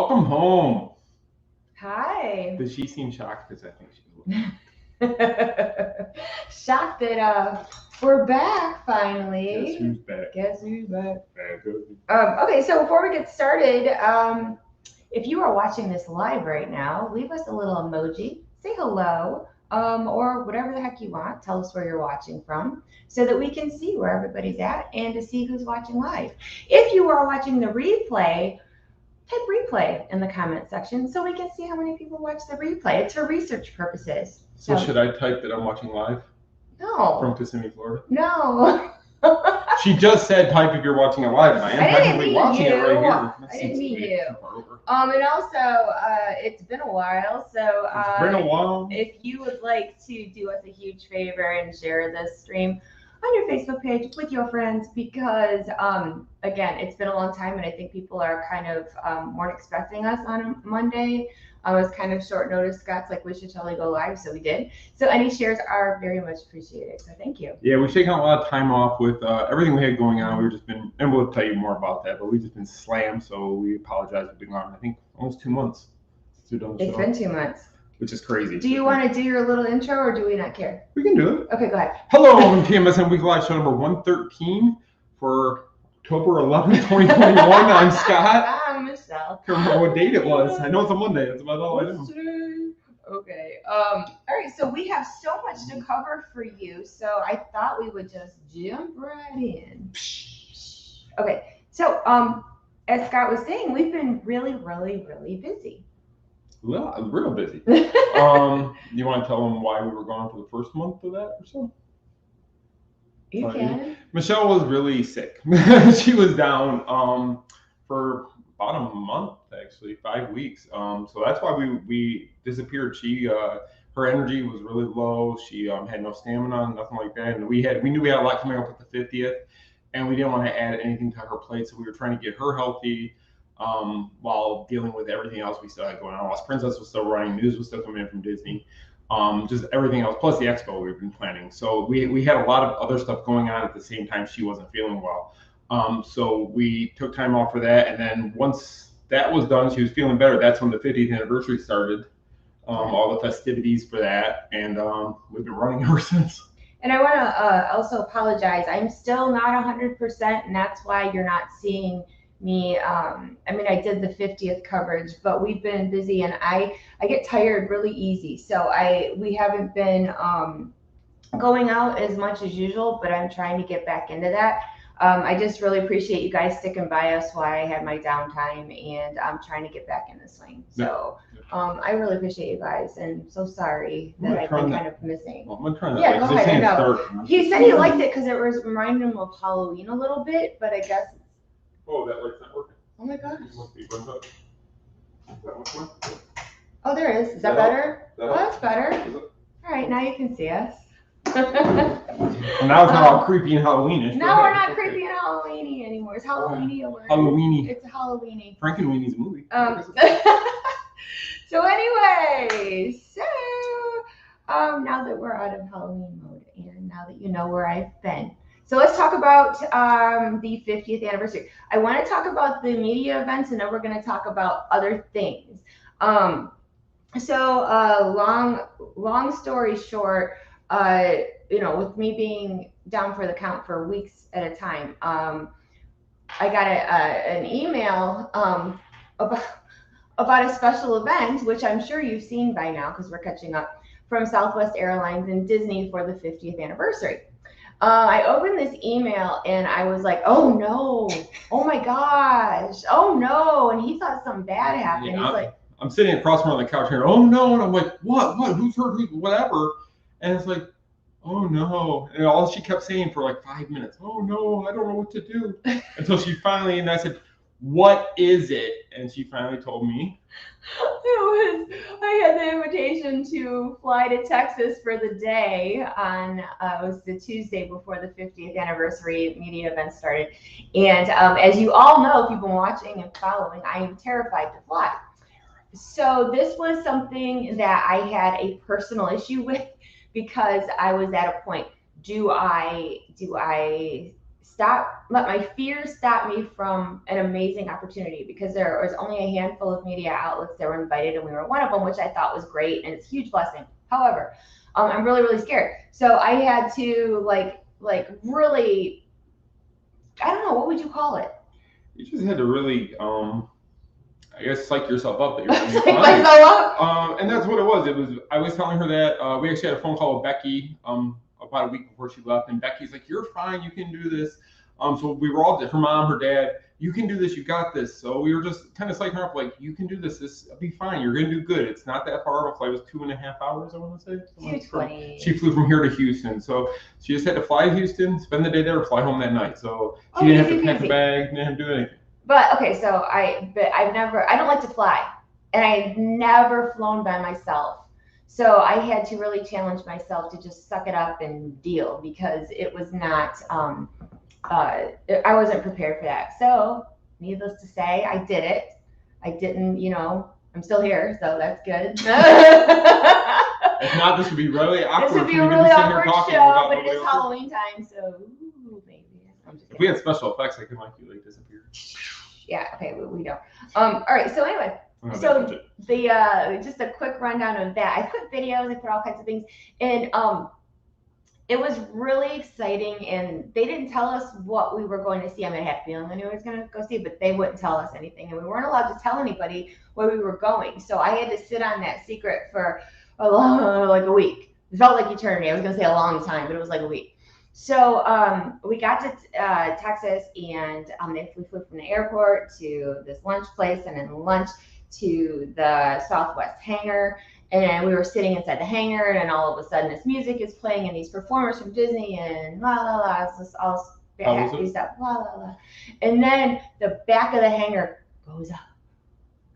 Welcome home. Hi. Does she seem shocked? Because I think she's Shocked that we're back finally. Guess who's back? Guess who's back? Back. Okay, so before we get started, if you are watching this live right now, leave us a little emoji, say hello, or whatever the heck you want. Tell us where you're watching from so that we can see where everybody's at and to see who's watching live. If you are watching the replay, type replay in the comment section so we can see how many people watch the replay. It's for research purposes. So should I type that I'm watching live No. from Kissimmee, Florida? No. She just said type if you're watching it live, and I am technically watching it right here. I didn't mean you. And also, it's been a while, so It's been a while. if you would like to do us a huge favor and share this stream on your Facebook page with your friends, because again, it's been a long time, and I think people are kind of weren't expecting us on Monday. It was kind of short notice. Scott's like, we should totally go live, so we did. So any shares are very much appreciated. So thank you. Yeah, we've taken a lot of time off with everything we had going on. We've just been, and we'll tell you more about that, but we've just been slammed, so we apologize for being gone. I think almost 2 months since we've done the show. It's been 2 months. Which is crazy. Do you want to do your little intro, or do we not care? We can do it. Okay, go ahead. Hello, welcome to TMSM Week Live Show number 113 for October 11, 2021. I'm Scott. I'm Michelle. I can't remember what date it was. I know it's a Monday. That's about all I know. Okay. All right. So we have so much to cover for you. So I thought we would just jump right in. Okay. So as Scott was saying, we've been really, really, really busy. Real busy. You want to tell them why we were gone for the first month of that or so? You can. Michelle was really sick. She was down for about a month, actually, 5 weeks. So that's why we disappeared. She her energy was really low. She had no stamina, nothing like that. And we knew we had a lot coming up with the 50th, and we didn't want to add anything to her plate. So we were trying to get her healthy while dealing with everything else we still had going on. Lost Princess was still running, news was still coming in from Disney. Just everything else, plus the expo we've been planning. So we had a lot of other stuff going on at the same time. She wasn't feeling well. So we took time off for that. And then once that was done, she was feeling better. That's when the 50th anniversary started, all the festivities for that. And we've been running ever since. And I want to also apologize. I'm still not 100%, and that's why you're not seeing me. I mean, I did the 50th coverage, but we've been busy, and I get tired really easy. So we haven't been going out as much as usual, but I'm trying to get back into that. I just really appreciate you guys sticking by us while I had my downtime, and I'm trying to get back in the swing. So I really appreciate you guys, and so sorry that I've been kind of missing. I'm gonna try that. Yeah, go ahead. No. He said he liked it because it was reminding him of Halloween a little bit, but I guess. Oh, that light's not working. Oh my gosh. It must be burned up. Is that much more? Oh, there it is. Is that better? That Oh, that's better. All right, now you can see us. Well, now it's not all creepy and Halloweenish. Now we're not creepy and Halloweeny anymore. It's Halloweeny a word. Halloweeny. It's a Halloweeny. Frankenweenie's a movie. So anyway, now that we're out of Halloween mode, and now that you know where I've been, so let's talk about the 50th anniversary. I want to talk about the media events, and then we're going to talk about other things. Long story short, with me being down for the count for weeks at a time, I got an email about a special event, which I'm sure you've seen by now because we're catching up, from Southwest Airlines and Disney for the 50th anniversary. I opened this email and I was like, oh no, oh my gosh, oh no. And he thought something bad happened. Yeah, I'm sitting across from her on the couch here, oh no. And I'm like, what, who's hurt, whatever. And it's like, oh no. And all she kept saying for like 5 minutes, oh no, I don't know what to do. Until she finally, and I said, what is it? And she finally told me. I had the invitation to fly to Texas for the day on, it was the Tuesday before the 50th anniversary media event started. And as you all know, if you've been watching and following, I am terrified to fly. So this was something that I had a personal issue with because I was at a point, do I let my fears stop me from an amazing opportunity, because there was only a handful of media outlets that were invited and we were one of them, which I thought was great and it's a huge blessing. However, I'm really, really scared. So I had to like really, I don't know, what would you call it? You just had to really, I guess, psych yourself up that you're going to be Psych fine. myself up. And that's what it was. I was telling her that we actually had a phone call with Becky about a week before she left, and Becky's like, "You're fine. You can do this." So we were all, her mom, her dad, "You can do this. You got this." So we were just kind of psyching her up, like, "You can do this. This will be fine. You're going to do good. It's not that far of a flight. It was 2.5 hours, I want to say. 220. She flew from here to Houston, so she just had to fly to Houston, spend the day there, fly home that night. So she didn't have to pack a bag, didn't have to do anything. But okay, so I don't like to fly, and I've never flown by myself. So I had to really challenge myself to just suck it up and deal, because it was not, I wasn't prepared for that. So needless to say, I did it. I didn't, I'm still here, so that's good. If not, this would be really awkward. This would be a really awkward show, but it is Halloween time, so maybe. If we had special effects, I could make you like disappear. Yeah, okay, we don't. All right, so anyway, so the just a quick rundown of that. I put videos, I put all kinds of things, and it was really exciting, and they didn't tell us what we were going to see. I mean, I had a feeling I knew I was going to go see, but they wouldn't tell us anything, and we weren't allowed to tell anybody where we were going. So I had to sit on that secret for like a week. It felt like eternity. I was going to say a long time, but it was like a week. So we got to Texas, and we flew from the airport to this lunch place, and then lunch to the Southwest hangar. And we were sitting inside the hangar, and all of a sudden this music is playing, and these performers from Disney, and la la la, it's just all happy stuff, la la la. And then the back of the hangar goes up.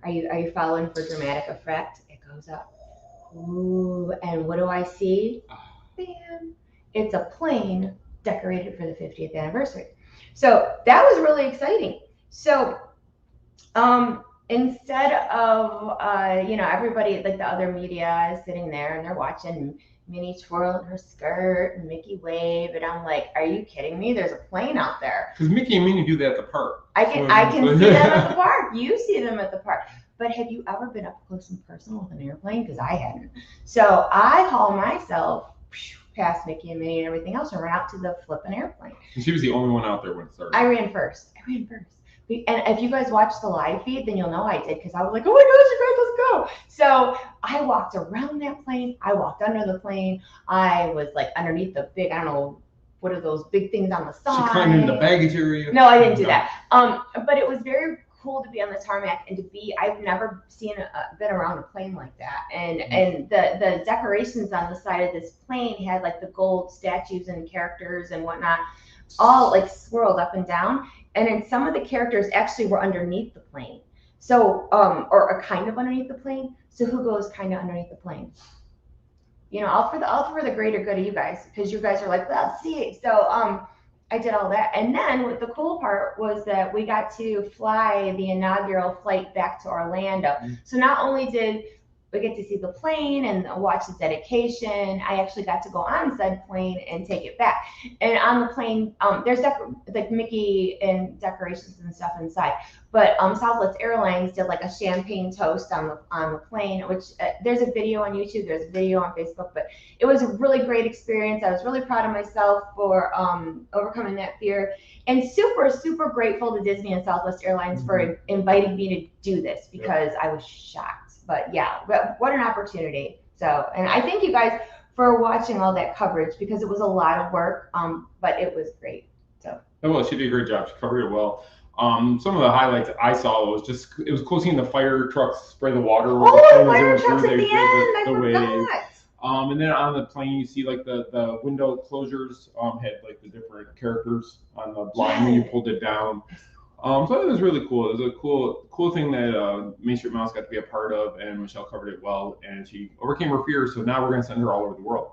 Are you following for dramatic effect? It goes up. Ooh, and what do I see? Bam. It's a plane decorated for the 50th anniversary. So that was really exciting. So instead of everybody, like the other media, is sitting there and they're watching Minnie twirl in her skirt and Mickey wave, and I'm like, are you kidding me? There's a plane out there. Because Mickey and Minnie do that at the park. I can see them at the park. You see them at the park. But have you ever been up close and personal with an airplane? Because I hadn't. So I haul myself past Mickey and Minnie and everything else and ran out to the flipping airplane. And she was the only one out there when it started. I ran first. And if you guys watch the live feed, then you'll know I did, because I was like, oh my gosh, you guys, let's go. So I walked around that plane. I walked under the plane. I was like underneath the big, I don't know, what are those big things on the side? She climbed into the baggage area. No, I didn't do that. But it was very cool to be on the tarmac and to be, I've never been around a plane like that. And the decorations on the side of this plane had like the gold statues and characters and whatnot, all like swirled up and down. And then some of the characters actually were underneath the plane. So, or kind of underneath the plane. So who goes kind of underneath the plane? All for the greater good of you guys, because you guys are like, let's see. So, I did all that. And then the cool part was that we got to fly the inaugural flight back to Orlando. Mm-hmm. So not only did we get to see the plane and watch the dedication, I actually got to go on said plane and take it back. And on the plane, there's like Mickey and decorations and stuff inside. But Southwest Airlines did like a champagne toast on the plane, which there's a video on YouTube, there's a video on Facebook. But it was a really great experience. I was really proud of myself for overcoming that fear, and super, super grateful to Disney and Southwest Airlines for inviting me to do this, because I was shocked. But yeah, what an opportunity. So, and I thank you guys for watching all that coverage, because it was a lot of work, but it was great. So. Well, she did a great job. She covered it well. Some of the highlights I saw it was cool seeing the fire trucks spray the water. Oh, the fire trucks at the end! I forgot. And then on the plane, you see like the window closures had like the different characters on the blind when you pulled it down. So it was really cool. It was a cool thing that Main Street Mouse got to be a part of, and Michelle covered it well, and she overcame her fears. So now we're going to send her all over the world,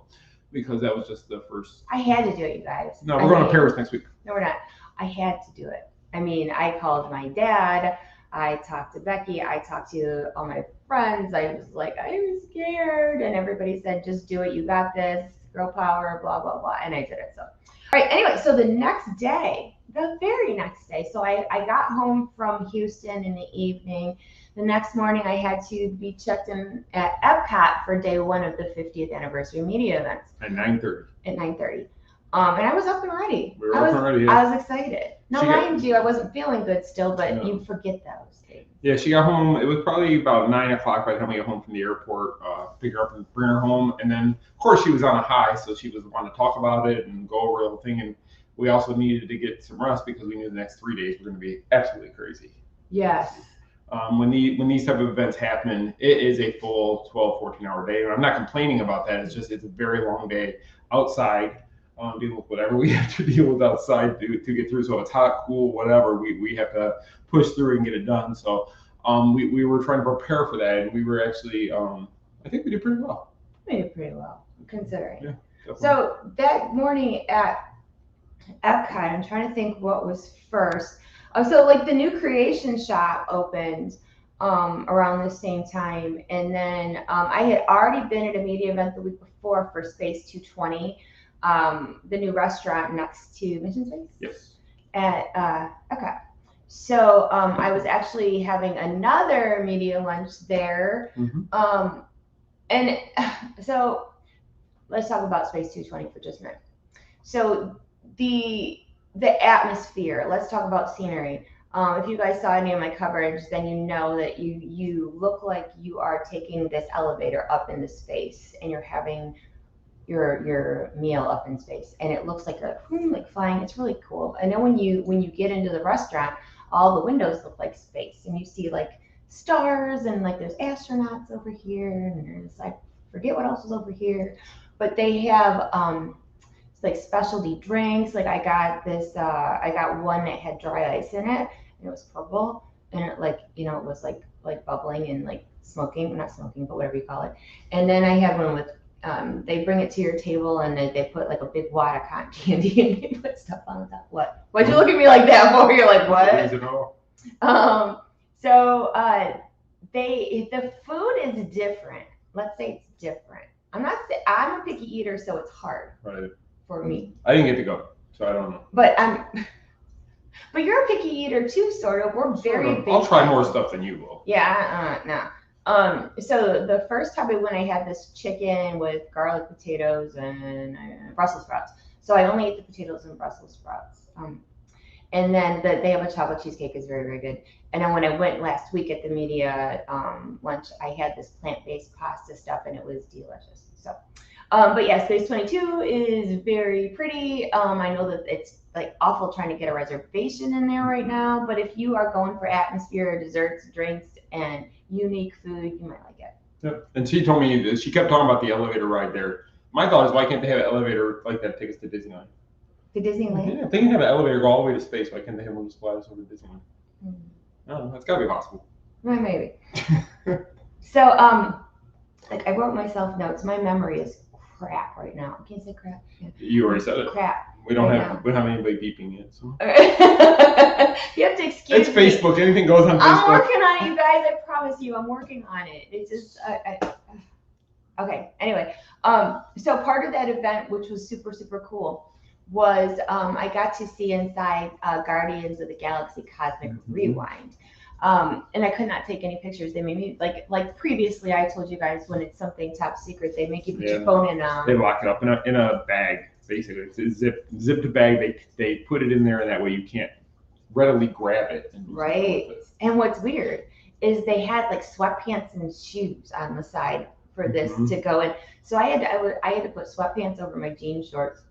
because that was just the first. I had to do it, you guys. No, we're going to Paris next week. No, we're not. I had to do it. I mean, I called my dad. I talked to Becky. I talked to all my friends. I was like, I'm scared, and everybody said, just do it. You got this. Girl power. Blah blah blah. And I did it. So, all right. Anyway, so the next day, the very next day. So I got home from Houston in the evening. The next morning, I had to be checked in at Epcot for day one of the 50th anniversary media events At 9:30. at 9:30. And I was up and ready. We were up and ready. Yeah. I was excited. Now, mind you, I wasn't feeling good still, but you forget those things. Yeah, she got home. It was probably about 9 o'clock by the time we got home from the airport. Pick her up and bring her home, and then of course she was on a high, so she was wanting to talk about it and go over the whole thing. And we also needed to get some rest because we knew the next 3 days were going to be absolutely crazy. Yes. When these type of events happen, it is a full 12, 14-hour day. And I'm not complaining about that. It's a very long day outside, dealing with whatever we have to deal with outside to get through. So it's hot, cool, whatever. We have to push through and get it done. So we were trying to prepare for that, and we were actually, I think we did pretty well. We did pretty well, considering. Yeah, definitely. So that morning at Epcot, I'm trying to think what was first. So like the new creation shop opened around the same time, and then I had already been at a media event the week before for Space 220, the new restaurant next to Mission Space. Yes. At okay. So I was actually having another media lunch there, and so let's talk about Space 220 for just a minute. So the atmosphere. Let's talk about scenery. If you guys saw any of my coverage, then you know that you look like you are taking this elevator up into space, and you're having your meal up in space, and it looks like like flying. It's really cool. And then when you get into the restaurant, all the windows look like space, and you see like stars, and like there's astronauts over here, and there's I forget what else is over here, but they have like specialty drinks. Like I got one that had dry ice in it, and it was purple, and it it was like bubbling and like smoking, not smoking, but whatever you call it. And then I had one with they bring it to your table, and they put like a big wad of cotton candy, and they put stuff on top. Why'd you look at me like that for? You're like, what? So the food is different. Let's say it's different. I'm a picky eater, so it's hard. Right. For me. I didn't get to go, so I don't know. But you're a picky eater too, sort of. We're very big. I'll try more stuff than you will. Yeah, no. So the first time I went, I had this chicken with garlic potatoes and Brussels sprouts. So I only ate the potatoes and Brussels sprouts. And then they have a chocolate cheesecake is very, very good. And then when I went last week at the media lunch, I had this plant-based pasta stuff, and it was delicious. So. But yeah, Space 22 is very pretty. I know that it's like awful trying to get a reservation in there right now, but if you are going for atmosphere, desserts, drinks, and unique food, you might like it. Yep. And she told me that she kept talking about the elevator ride there. My thought is, why can't they have an elevator like that take us to Disneyland? To Disneyland? Yeah, if they can have an elevator go all the way to space, why can't they have one just fly us over to Disneyland? No, that's got to be possible. Well, maybe. So, like I wrote myself notes. My memory is crap right now. I can't say crap. Yeah. You already said it. Crap. We don't have anybody beeping yet. So. You have to excuse me. It's Facebook. Anything goes on Facebook. I'm working on it, you guys. I promise you, I'm working on it. It's just okay. Anyway, so part of that event, which was super, super cool, was I got to see inside Guardians of the Galaxy Cosmic Rewind. And I could not take any pictures. They made me like previously I told you guys, when it's something top secret, they make you put your phone in they lock it up in a bag, basically. It's a zipped bag. They put it in there, and that way you can't readily grab it. Right. And what's weird is they had like sweatpants and shoes on the side for this to go in. So I had to put sweatpants over my jean shorts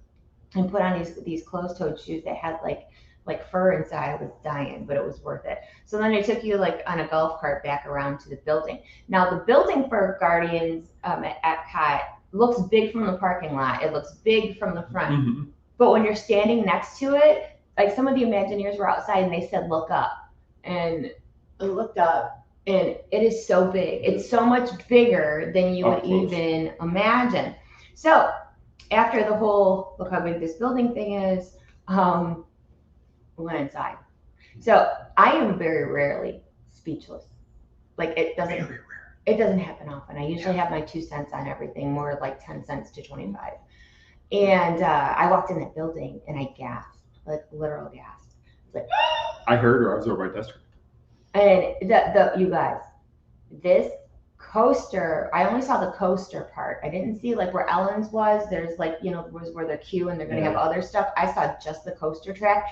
and put on these closed-toed shoes that had like fur inside. I was dying, but it was worth it. So then they took you like on a golf cart back around to the building. Now the building for Guardians at Epcot looks big from the parking lot. It looks big from the front. But when you're standing next to it, like some of the Imagineers were outside and they said, look up. And I looked up, and it is so big. It's so much bigger than you would even imagine. So after the whole look how big this building thing is, we went inside. So I am very rarely speechless. Like it doesn't happen often. I usually have my 2 cents on everything, more like 10 cents to 25. And I walked in that building and I gasped, like literal gasp. Like, I heard her. I was over by District. and you guys, this coaster, I only saw the coaster part. I didn't see like where Ellen's was. There's like, was where they're queue and they're gonna have other stuff. I saw just the coaster track.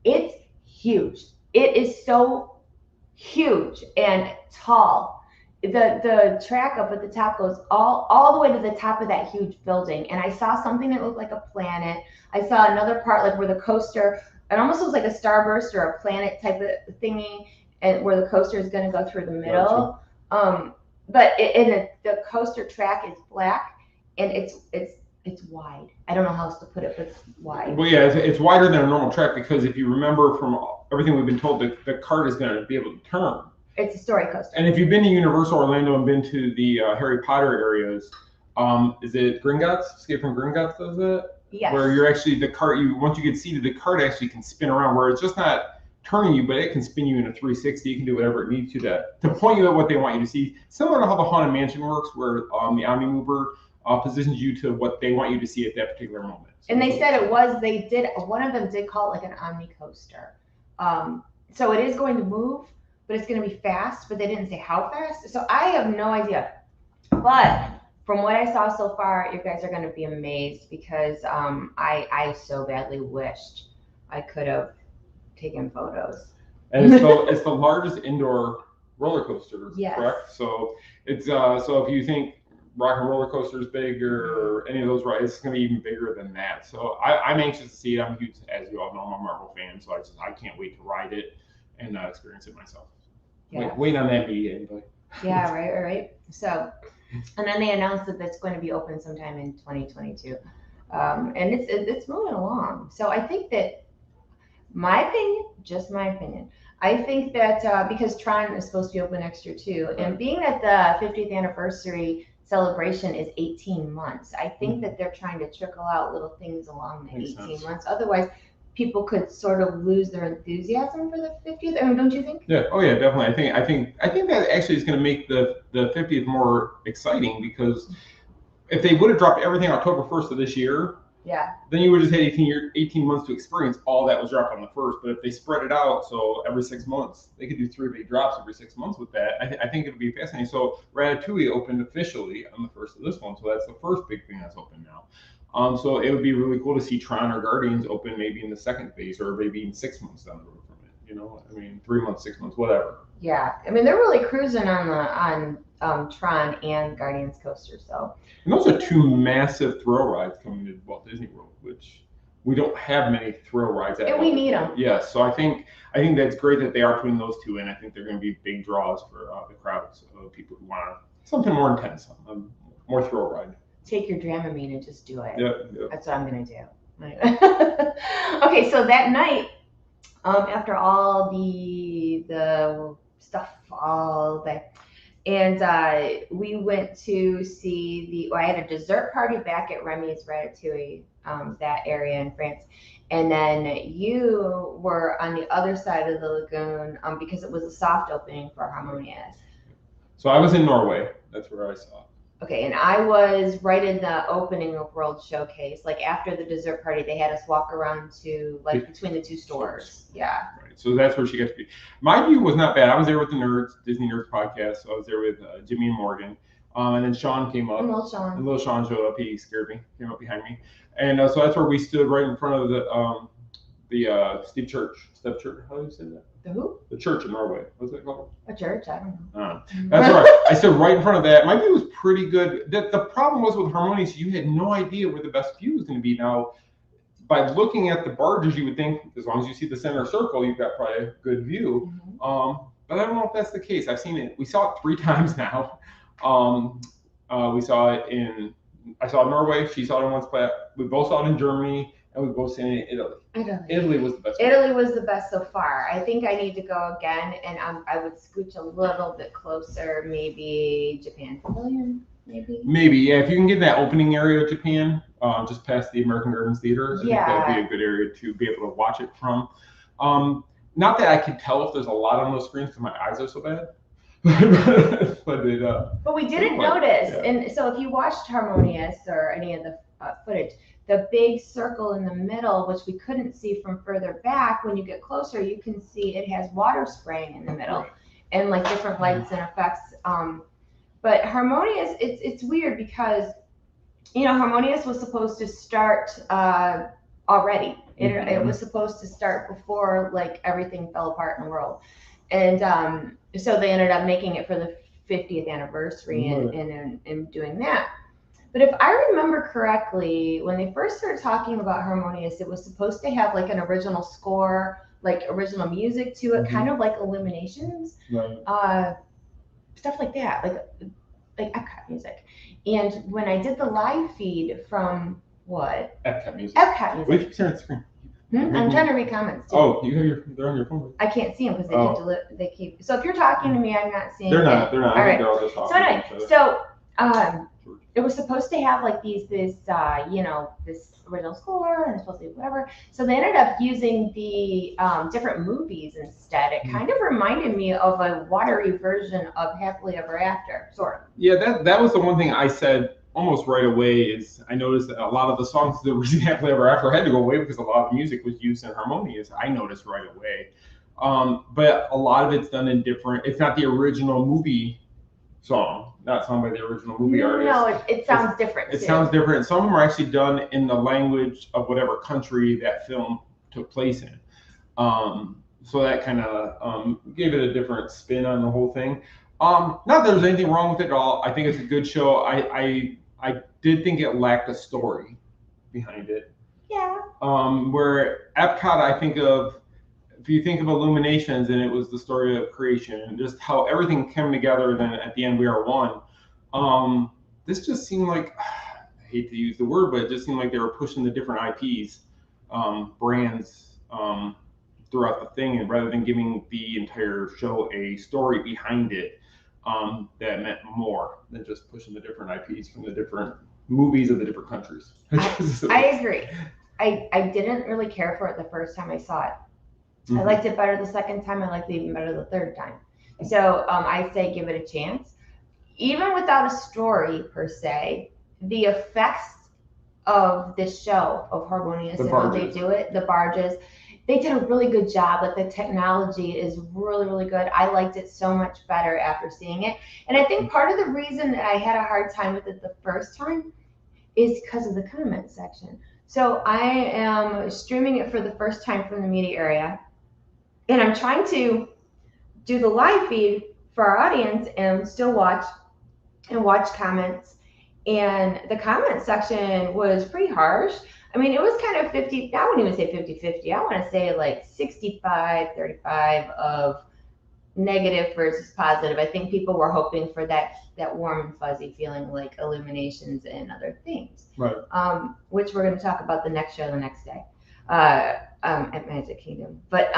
It's huge. It is so huge and tall. The track up at the top goes all the way to the top of that huge building. And I saw something that looked like a planet. I saw another part like where the coaster, it almost looks like a starburst or a planet type of thingy, and where the coaster is going to go through the middle. But the coaster track is black and it's wide. I don't know how else to put it, but it's wide. Well, yeah, it's wider than a normal track because if you remember from everything we've been told, the cart is going to be able to turn. It's a story coaster. And if you've been to Universal Orlando and been to the Harry Potter areas, is it Gringotts? Escape from Gringotts does it? Yes. Where you're actually, the cart, once you get seated, the cart actually can spin around where it's just not turning you, but it can spin you in a 360. It can do whatever it needs to point you at what they want you to see. Similar to how the Haunted Mansion works, where the Omni Mover positions you to what they want you to see at that particular moment. So and they said one of them did call it like an Omni coaster. So it is going to move, but it's going to be fast, but they didn't say how fast. So I have no idea. But from what I saw so far, you guys are going to be amazed because I so badly wished I could have taken photos. And it's the largest indoor roller coaster, yes. Correct? So it's so if you think Rock and Roller Coaster is big or any of those rides, it's going to be even bigger than that. So I'm anxious to see it. I'm huge, as you all know, I'm a Marvel fan, so I can't wait to ride it and experience it myself. Yeah. Wait on that media, but. Yeah, right. So, and then they announced that it's going to be open sometime in 2022, and it's moving along. So I think that my opinion, I think that because Tron is supposed to be open next year too, and being that the 50th anniversary celebration is 18 months, I think that they're trying to trickle out little things along the 18 months. Otherwise, people could sort of lose their enthusiasm for the 50th. I mean, don't you think? Yeah. Oh, yeah, definitely. I think that actually is going to make the 50th more exciting because if they would have dropped everything October 1st of this year, yeah, then you would have just had 18 months to experience all that was dropped on the first. But if they spread it out, so every 6 months, they could do 3 big drops every 6 months with that. I think it'll be fascinating. So Ratatouille opened officially on the first of this one, so that's the first big thing that's open now. So it would be really cool to see Tron or Guardians open maybe in the second phase or maybe in 6 months down the road from it. I mean, 3 months, 6 months, whatever. Yeah, I mean they're really cruising on Tron and Guardians coaster. So. And those are 2 massive thrill rides coming to Walt Disney World, which we don't have many thrill rides at. And we need them. Yes, so I think that's great that they are putting those 2 in. I think they're going to be big draws for the crowds of people who want something more intense, more thrill ride. Take your Dramamine and just do it. Yeah. That's what I'm gonna do. Okay, so that night, after all the stuff all day, and we went to see I had a dessert party back at Remy's Ratatouille, that area in France, and then you were on the other side of the lagoon because it was a soft opening for Harmonious. So I was in Norway. That's where I saw it. Okay, and I was right in the opening of World Showcase. Like after the dessert party, they had us walk around to like between the 2 stores. Yeah. Right. So that's where she got to be. My view was not bad. I was there with the nerds, Disney Nerds podcast. So I was there with Jimmy and Morgan. And then Sean came up. And little Sean showed up. He scared me. Came up behind me. And so that's where we stood right in front of the Steve Church. Step Church. How do you say that? The who? The church in Norway. What's it called? A church? I don't know. That's right. I stood right in front of that. My view was pretty good. The problem was with Harmonious, you had no idea where the best view was going to be. Now, by looking at the barges, you would think as long as you see the center circle, you've got probably a good view. But I don't know if that's the case. I've seen it. We saw it 3 times now. We saw it I saw it in Norway. She saw it in one spot. We both saw it in Germany. And we both seen it in Italy. Italy was the best. Italy was the best so far. I think I need to go again, and I would scooch a little bit closer, maybe Japan Pavilion, maybe. Maybe, yeah. If you can get in that opening area of Japan, just past the American Gardens Theater, I think that'd be a good area to be able to watch it from. Not that I could tell if there's a lot on those screens because my eyes are so bad. But we didn't notice, and so if you watched Harmonious or any of the footage, the big circle in the middle, which we couldn't see from further back, when you get closer, you can see it has water spraying in the middle, Right. and like different lights and effects. But Harmonious, it's weird because, you know, Harmonious was supposed to start already. It was supposed to start before like everything fell apart in the world, and so they ended up making it for the 50th anniversary and doing that. But if I remember correctly, when they first started talking about Harmonious, it was supposed to have like an original score, like original music to it, kind of like Illuminations, stuff like that, like Epcot music. And when I did the live feed from what? Epcot music. Epcot music. Wait, share the screen. I'm trying to read comments too. Oh, they're on your phone. I can't see them because they keep. So if you're talking to me, I'm not seeing. They're not. All I right. think they're all just talking So anyway, to each other. it was supposed to have like this this original score, and it's supposed to be whatever. So they ended up using the different movies instead. It kind of reminded me of a watery version of Happily Ever After, sort of. Yeah, that was the one thing I said almost right away. Is I noticed that a lot of the songs that were Happily Ever After had to go away because a lot of music was used in Harmonious. I noticed right away. But a lot of it's done in different. It's not the original movie song, not sung by the original movie artist. No, it sounds different. It sounds different. Some of them are actually done in the language of whatever country that film took place in. So that kind of gave it a different spin on the whole thing. Not that there's anything wrong with it at all. I think it's a good show. I did think it lacked a story behind it. Yeah. Where Epcot, I think of, if you think of Illuminations, and it was the story of creation and just how everything came together, then at the end we are one. This just seemed like, I hate to use the word, but it just seemed like they were pushing the different IPs, brands throughout the thing, and rather than giving the entire show a story behind it, that meant more than just pushing the different IPs from the different movies of the different countries. I agree. I didn't really care for it the first time I saw it. I liked it better the second time. I liked it even better the third time. So I say give it a chance. Even without a story per se, the effects of this show of Harmonious and how they do it, the barges, they did a really good job. Like the technology is really, really good. I liked it so much better after seeing it. And I think part of the reason that I had a hard time with it the first time is because of the comment section. So I am streaming it for the first time from the media area, and I'm trying to do the live feed for our audience and still watch comments. And the comment section was pretty harsh. I mean, it was kind of 50, I wouldn't even say 50-50. I want to say like 65-35 of negative versus positive. I think people were hoping for that warm and fuzzy feeling like Illuminations and other things. Right. Which we're going to talk about the next show the next day. At Magic Kingdom. But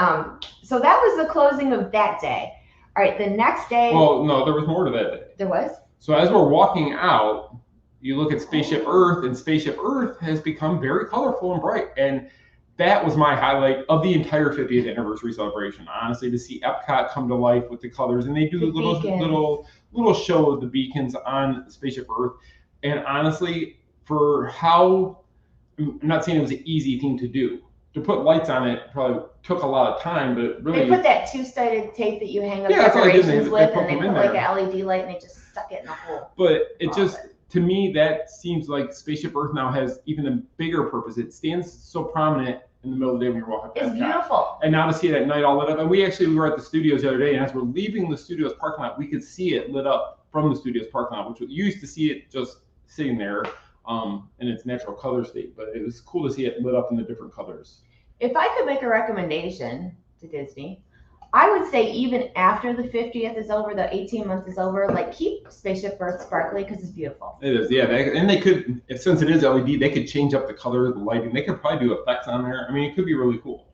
so that was the closing of that day. All right, the next day. Well, no, there was more to that day. There was? So as we're walking out, you look at Spaceship Earth, and Spaceship Earth has become very colorful and bright. And that was my highlight of the entire 50th anniversary celebration. Honestly, to see Epcot come to life with the colors, and they do little show of the beacons on Spaceship Earth. And honestly, for how, I'm not saying it was an easy thing to do. To put lights on it probably took a lot of time, but really. They put that two-sided tape that you hang up decorations with, and they put like an LED light, and they just stuck it in the hole. But it just, to me, that seems like Spaceship Earth now has even a bigger purpose. It stands so prominent in the middle of the day when you're walking past. It's beautiful. And now to see it at night all lit up. And we were at the studios the other day, and as we're leaving the studios parking lot, we could see it lit up from the studios parking lot, which you used to see it just sitting there in its natural color state. But it was cool to see it lit up in the different colors. If I could make a recommendation to Disney, I would say even after the 50th is over, the 18 months is over, like keep Spaceship Earth sparkly because it's beautiful. It is, yeah. And they could, since it is LED, they could change up the color, the lighting. They could probably do effects on there. I mean, it could be really cool.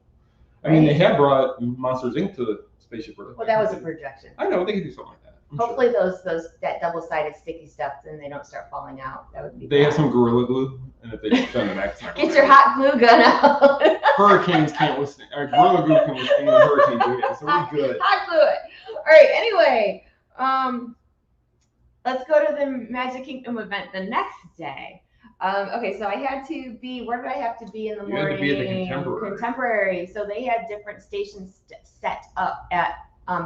I mean, they had brought Monsters Inc. to the Spaceship Earth. Well, that was a projection. I know, they could do something like that. Hopefully that double-sided sticky stuff, then they don't start falling out. That would be They bad. have some Gorilla Glue, and if they just on the back, it's not Get your hot glue gun out. Hurricanes can't withstand, Gorilla Glue can withstand hurricanes, so we're good. Hot glue it. All right, anyway, let's go to the Magic Kingdom event the next day. Okay, so I had to be, where did I have to be in the You had to morning? be at the Contemporary. Contemporary. So they had different stations set up at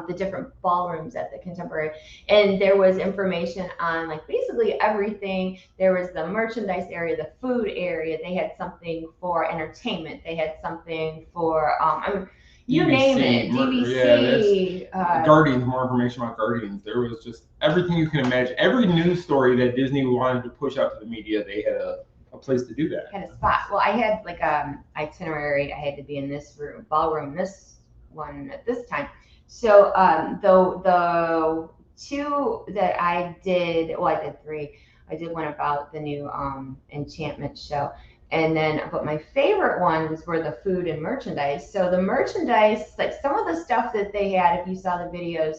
the different ballrooms at the Contemporary. And there was information on like basically everything. There was the merchandise area, the food area. They had something for entertainment. They had something for, you name it, DVC. Yeah, Guardians, more information about Guardians. There was just everything you can imagine. Every news story that Disney wanted to push out to the media, they had a place to do that. Had a spot. Well, I had like itinerary. I had to be in this room, ballroom, this one at this time. So the two that I did, well, I did three. I did one about the new enchantment show. And then, but my favorite ones were the food and merchandise. So the merchandise, like some of the stuff that they had, if you saw the videos,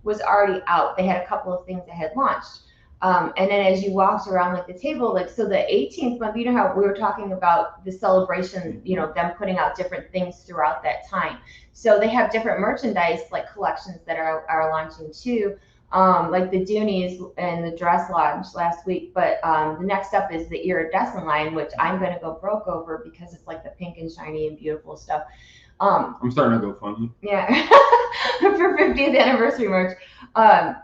was already out. They had a couple of things that had launched. And then as you walked around like the table, like, so the 18th month, you know how we were talking about the celebration, you know, them putting out different things throughout that time. So they have different merchandise like collections that are launching too. Like the Doonies and the dress launch last week, but the next up is the iridescent line, which I'm going to go broke over because it's like the pink and shiny and beautiful stuff. I'm starting to go funny. Yeah, for 50th anniversary merch.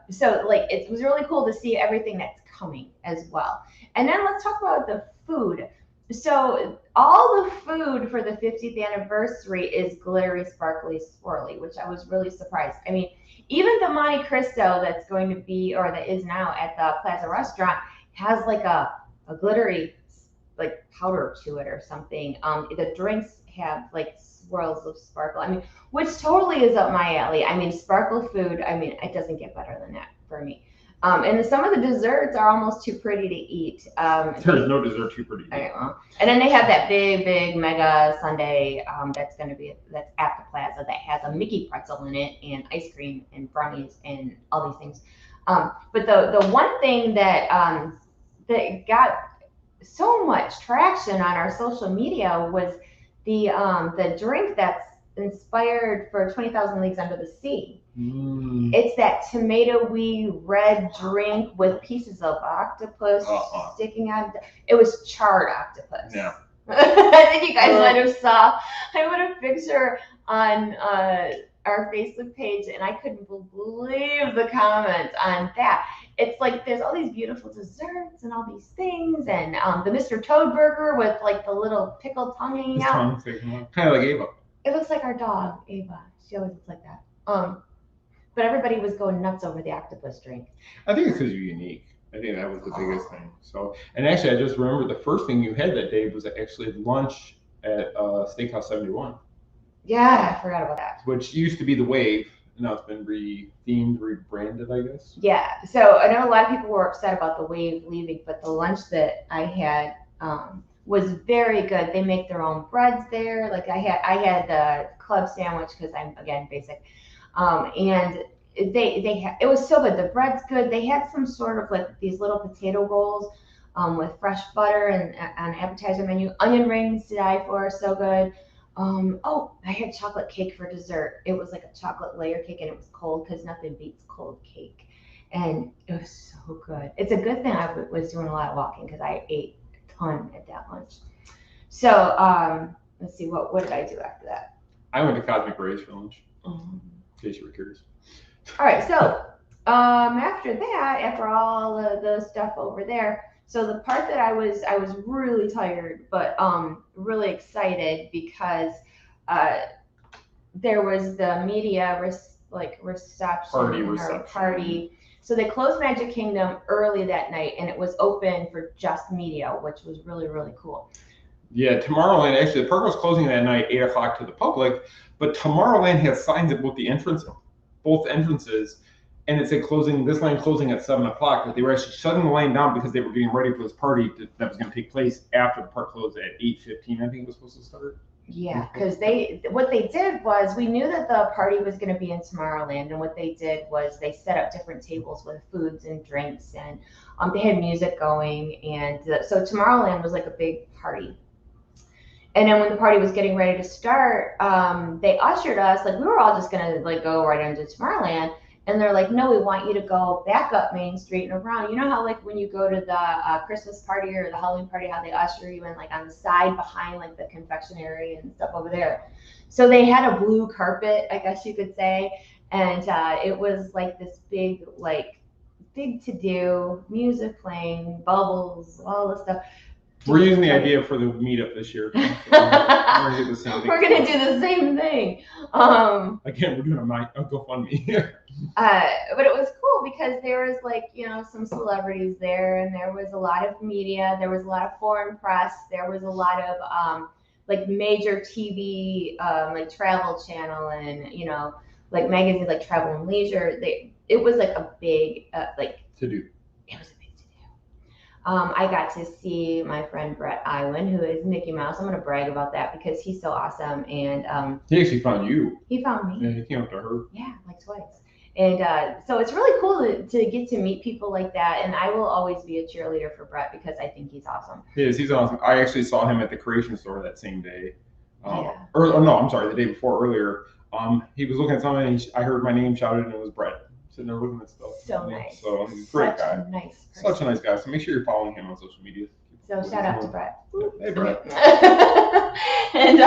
So like it was really cool to see everything that's coming as well. And then let's talk about the food. So all the food for the 50th anniversary is glittery, sparkly, swirly, which I was really surprised. I mean, even the Monte Cristo that's going to be, or that is now at the Plaza Restaurant, has like a glittery like powder to it or something. The drinks have like swirls of sparkle. I mean, which totally is up my alley. I mean, sparkle food, I mean, it doesn't get better than that for me. And some of the desserts are almost too pretty to eat. There's no dessert too pretty to eat. Okay, well, and then they have that big mega sundae that's at the plaza that has a Mickey pretzel in it and ice cream and brownies and all these things. But the one thing that got so much traction on our social media was the drink that's inspired for 20,000 Leagues Under the Sea. It's that tomatoey red drink with pieces of octopus sticking out. It was charred octopus. Yeah. I think you guys might have saw. I put a picture on our Facebook page, and I couldn't believe the comments on that. It's like there's all these beautiful desserts and all these things, and the Mr. Toad burger with like the little pickled tongue hanging out. Kind of like Ava. It looks like our dog, Ava. She always looks like that. But everybody was going nuts over the octopus drink. I think it's because you're unique. I think that was the biggest thing. So, and actually, I just remember the first thing you had that day was actually lunch at Steakhouse 71. Yeah, I forgot about that. Which used to be the Wave, and now it's been rethemed, rebranded, I guess. Yeah. So I know a lot of people were upset about the Wave leaving, but the lunch that I had was very good. They make their own breads there. Like I had the club sandwich because I'm again basic. And it was so good. The bread's good. They had some sort of like these little potato rolls with fresh butter and an appetizer menu. Onion rings to die for, so good. I had chocolate cake for dessert. It was like a chocolate layer cake and it was cold because nothing beats cold cake. And it was so good. It's a good thing I was doing a lot of walking because I ate a ton at that lunch. So let's see, what did I do after that? I went to Cosmic Rays for lunch. In case you were curious. All right, so after that, after all the stuff over there, so the part that I was really tired, but really excited because there was the media reception party. So they closed Magic Kingdom early that night, and it was open for just media, which was really, really cool. Yeah, Tomorrowland, actually, the park was closing that night, 8 o'clock to the public, but Tomorrowland has signs at both entrances, and it said this line closing at 7 o'clock, but they were actually shutting the line down because they were getting ready for this party that was going to take place after the park closed at 8:15, I think it was supposed to start. Yeah, because what they did was, we knew that the party was going to be in Tomorrowland, and what they did was they set up different tables with foods and drinks, and they had music going, and so Tomorrowland was like a big party. And then when the party was getting ready to start, they ushered us, like we were all just gonna like go right into Tomorrowland, And they're like, no, we want you to go back up Main Street and around. You know how like when you go to the Christmas party or the Halloween party, how they usher you in like on the side behind like the confectionery and stuff over there. So they had a blue carpet, I guess you could say, and it was like this big to do, music playing, bubbles, all this stuff. We're using the idea for the meetup this year. So we're gonna do the same thing. Again, we're doing a GoFundMe. But it was cool because there was like, some celebrities there, and there was a lot of media, there was a lot of foreign press, there was a lot of like major TV, like Travel Channel, and like magazines like Travel and Leisure. It was like a big like to do. It was a big to do. I got to see my friend Brett Iwan, who is Mickey Mouse. I'm gonna brag about that because he's so awesome. And he actually found you. He found me. Yeah, he came up to her. Yeah, like twice. And so it's really cool to get to meet people like that. And I will always be a cheerleader for Brett because I think he's awesome. He's awesome. I actually saw him at the Creation Store that same day. Yeah. Or no, I'm sorry, the day before earlier. He was looking at something, and I heard my name shouted, and it was Brett. Sitting there looking at stuff. So nice. So he's a great guy. Such a nice guy. So make sure you're following him on social media. So shout out to Brett. Hey, Brett. And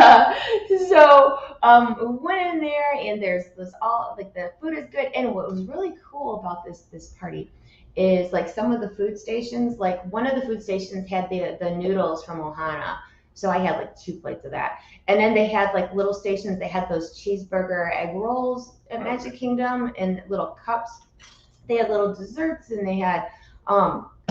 so we went in there, and there's this all like the food is good. And what was really cool about this party is like some of the food stations, like one of the food stations had the noodles from Ohana. So I had like 2 plates of that. And then they had like little stations, they had those cheeseburger egg rolls at Magic Kingdom in little cups. They had little desserts, and they had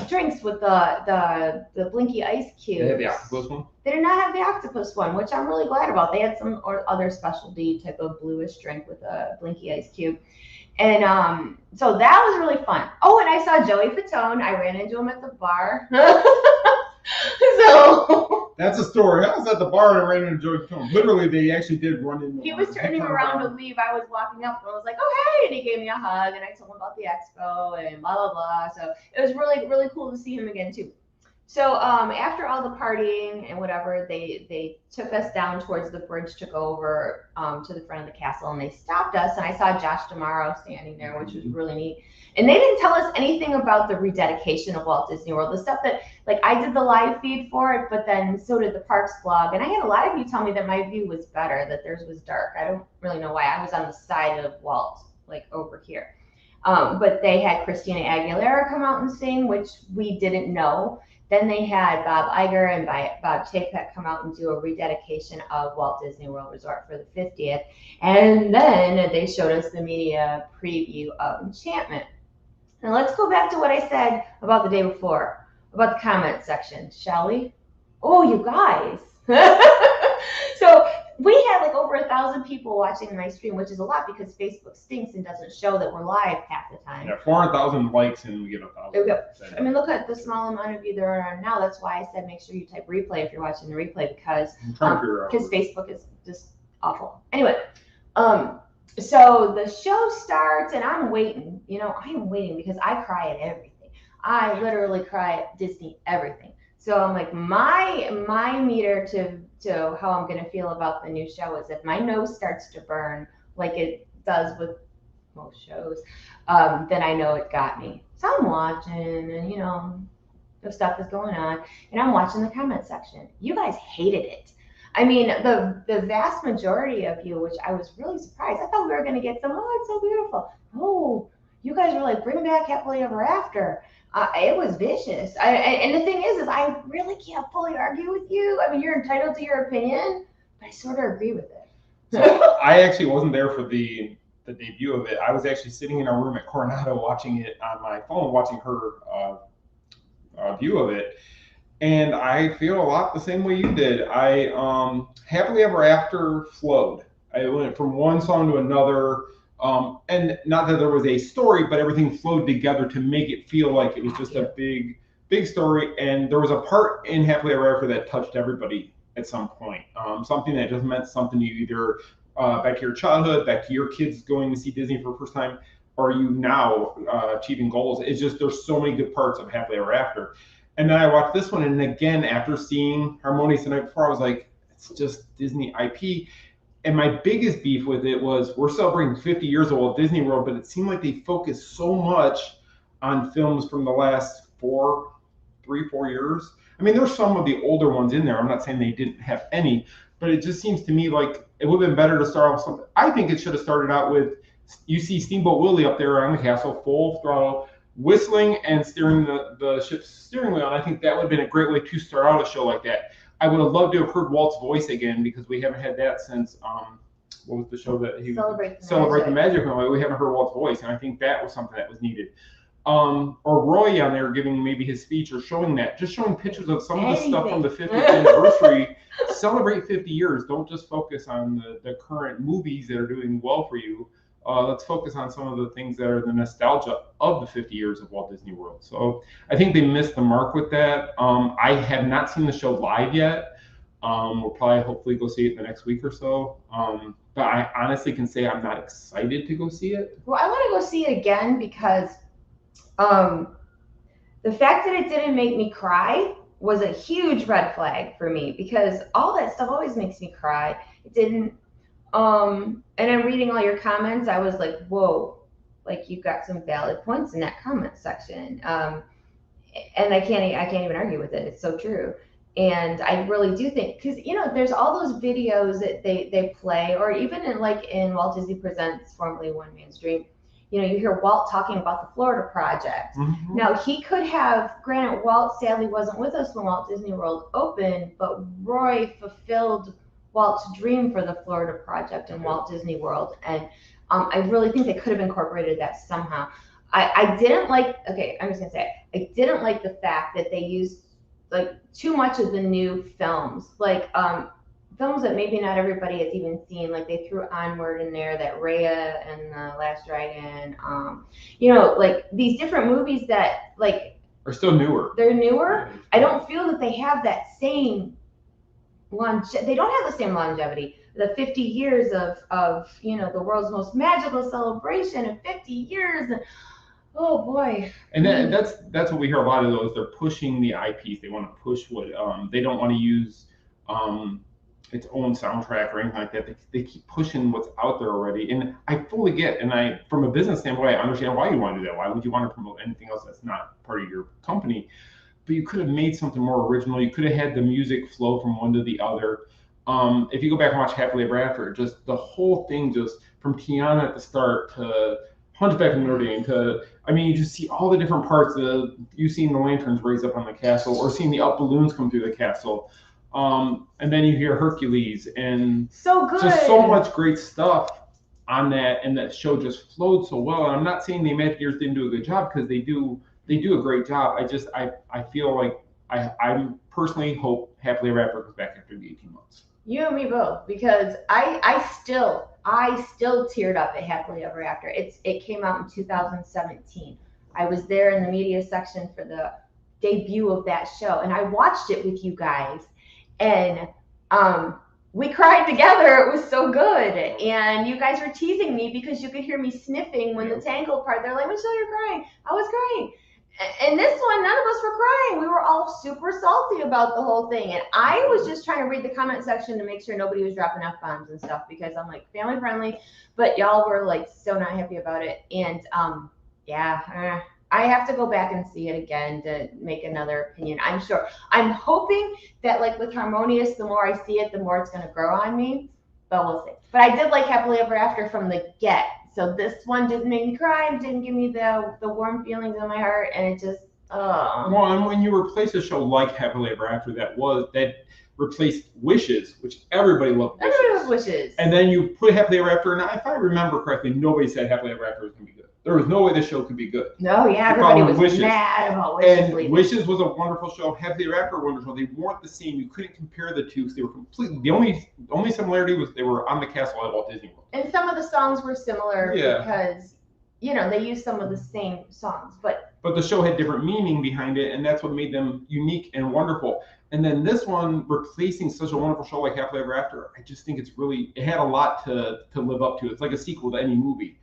drinks with the blinky ice cubes. They had the octopus one? They did not have the octopus one, which I'm really glad about. They had some other specialty type of bluish drink with a blinky ice cube. And so that was really fun. Oh, and I saw Joey Fatone. I ran into him at the bar. So that's a story. I was at the bar and I ran into Joey Fatone. Literally, they actually did run into. He was turning around to leave. I was walking up and I was like, "Oh, hey!" And he gave me a hug, and I told him about the expo and blah blah blah. So it was really really cool to see him again too. So after all the partying and whatever, they took us down towards the bridge to go over to the front of the castle, and they stopped us, and I saw Josh D'Amaro standing there, which was really neat. And they didn't tell us anything about the rededication of Walt Disney World, the stuff that, like, I did the live feed for it, but then so did the Parks blog. And I had a lot of you tell me that my view was better, that theirs was dark. I don't really know why. I was on the side of Walt, like over here. But they had Christina Aguilera come out and sing, which we didn't know. Then they had Bob Iger and Bob Chapek come out and do a rededication of Walt Disney World Resort for the 50th. And then they showed us the media preview of Enchantment. Now let's go back to what I said about the day before, about the comment section, shall we? Oh, you guys. So we had like over 1,000 people watching my stream, which is a lot because Facebook stinks and doesn't show that we're live half the time. Yeah, 400,000 likes and we get 1,000. I mean, look at the small amount of you that are on now. That's why I said make sure you type replay if you're watching the replay because Facebook is just awful. Anyway, so the show starts and I'm waiting. I am waiting because I cry at everything. I literally cry at Disney everything. So I'm like, my meter to how I'm gonna feel about the new show is if my nose starts to burn like it does with most shows, then I know it got me. So I'm watching, and the stuff is going on, and I'm watching the comment section. You guys hated it. I mean, the vast majority of you, which I was really surprised. I thought we were gonna get some. Oh, it's so beautiful. Oh, you guys were like, bring back Happily Ever After. It was vicious. And the thing is I really can't fully argue with you. I mean, you're entitled to your opinion, but I sort of agree with it. So I actually wasn't there for the debut of it. I was actually sitting in our room at Coronado watching it on my phone, watching her view of it. And I feel a lot the same way you did. Happily Ever After flowed. I went from one song to another. And not that there was a story, but everything flowed together to make it feel like it was just a big story. And there was a part in Happily Ever After that touched everybody at some point. Something that just meant something to you, either back to your childhood, back to your kids going to see Disney for the first time, or you now achieving goals. It's just there's so many good parts of Happily Ever After. And then I watched this one, and again, after seeing Harmonious the night before, I was like, it's just Disney IP. And my biggest beef with it was we're celebrating 50 years of Walt Disney World, but it seemed like they focused so much on films from the last 4 years. I mean, there's some of the older ones in there. I'm not saying they didn't have any, but it just seems to me like it would have been better to start off something. I think it should have started out with you see Steamboat Willie up there on the castle, full throttle, whistling and steering the ship's steering wheel. And I think that would have been a great way to start out a show like that. I would have loved to have heard Walt's voice again because we haven't had that since what was the show that he Celebrate the Magic? We haven't heard Walt's voice, and I think that was something that was needed. Or Roy on there giving maybe his speech or showing that, just showing pictures of some of the stuff from the 50th anniversary. Celebrate 50 years. Don't just focus on the current movies that are doing well for you. Let's focus on some of the things that are the nostalgia of the 50 years of Walt Disney World. So I think they missed the mark with that. I have not seen the show live yet. We'll probably hopefully go see it in the next week or so. But I honestly can say I'm not excited to go see it. Well, I want to go see it again because the fact that it didn't make me cry was a huge red flag for me because all that stuff always makes me cry. It didn't. And then reading all your comments, I was like, whoa, like you've got some valid points in that comment section. And I can't even argue with it. It's so true. And I really do think, because there's all those videos that they play, or even in Walt Disney Presents, formerly One Man's Dream, you hear Walt talking about the Florida project. Mm-hmm. Now he could have, granted, Walt sadly wasn't with us when Walt Disney World opened, but Roy fulfilled Walt's dream for the Florida project and Walt Disney World, and I really think they could have incorporated that somehow. I didn't like. Okay, I'm just gonna say I didn't like the fact that they used too much of the new films, films that maybe not everybody has even seen. Like they threw Onward in there, that Raya and the Last Dragon. These different movies that are still newer. They're newer. I don't feel that they have that same. They don't have the same longevity. The 50 years of the world's most magical celebration in 50 years. Oh boy. And that's what we hear a lot of those. They're pushing the IPs. They want to push what they don't want to use its own soundtrack or anything like that. They keep pushing what's out there already. And I fully get, and from a business standpoint, I understand why you want to do that. Why would you want to promote anything else that's not part of your company? But you could have made something more original. You could have had the music flow from one to the other. If you go back and watch Happily Ever After, just the whole thing, just from Tiana at the start to Hunchback of Notre Dame you just see all the different parts of you seeing the lanterns raise up on the castle or seeing the up balloons come through the castle. And then you hear Hercules and so good. Just so much great stuff on that, and that show just flowed so well. And I'm not saying the Imagineers didn't do a good job, because they do a great job. I feel like I personally hope Happily Ever After comes back after the 18 months. You and me both, because I still teared up at Happily Ever After. It came out in 2017. I was there in the media section for the debut of that show, and I watched it with you guys, and we cried together. It was so good, and you guys were teasing me because you could hear me sniffing when the tangle part. They're like, Michelle, you're crying. I was crying. And this one, none of us were crying. We were all super salty about the whole thing. And I was just trying to read the comment section to make sure nobody was dropping F-bombs and stuff, because I'm family friendly, but y'all were so not happy about it. And I have to go back and see it again to make another opinion, I'm sure. I'm hoping that with Harmonious, the more I see it, the more it's going to grow on me, but we'll see. But I did like Happily Ever After from the get. So this one didn't make me cry, didn't give me the warm feelings in my heart, and it just, Well, and when you replace a show like Happily Ever After that replaced Wishes, which everybody loved Wishes. Everybody loved Wishes. And then you put Happily Ever After, and if I remember correctly, nobody said Happily Ever After was going to be good. There was no way this show could be good. No, yeah, everybody was mad about Wishes. And Wishes was a wonderful show. Happily Ever After was wonderful. They weren't the same. You couldn't compare the two because they were completely. The only similarity was they were on the castle at Walt Disney World. And some of the songs were similar because they used some of the same songs, but the show had different meaning behind it, and that's what made them unique and wonderful. And then this one, replacing such a wonderful show like Happily Ever After, I just think it had a lot to live up to. It's like a sequel to any movie.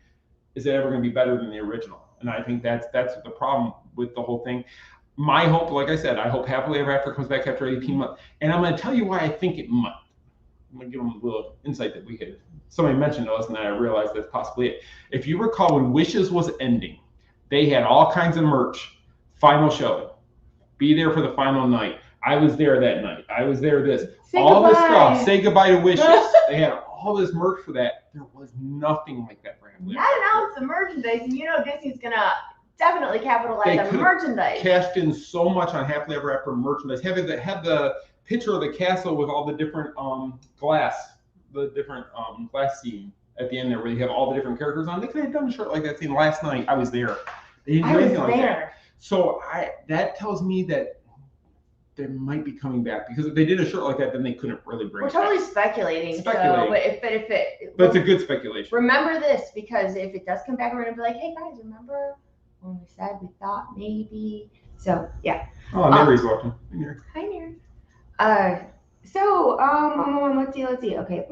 Is it ever going to be better than the original? And I think that's the problem with the whole thing. My hope, like I said, I hope Happily Ever After comes back after 18 months. And I'm going to tell you why I think it might. I'm gonna give them a little insight that we had. Somebody mentioned to us, and I realized that's possibly it. If you recall, when Wishes was ending, they had all kinds of merch. Final show, be there for the final night. I was there that night. I was there. Say all goodbye. This stuff. Say goodbye to Wishes. They had all this merch for that. There was nothing like that for Happily Not an ounce of merchandise, and Disney's gonna definitely capitalize on merchandise. Cashed in so much on Happily Ever After merchandise. Have the picture of the castle with all the different glass scene at the end there, where you have all the different characters on. They could have done a shirt like that scene last night. I was there. They didn't do anything like that. So that tells me that they might be coming back, because if they did a shirt like that, then they couldn't really bring it back. We're totally speculating. So, but it's a good speculation. Remember this, because if it does come back, we're gonna be like, hey guys, remember when we said we thought maybe? So yeah. Oh, Mary's watching. Hi, Mary. Let's see. Okay.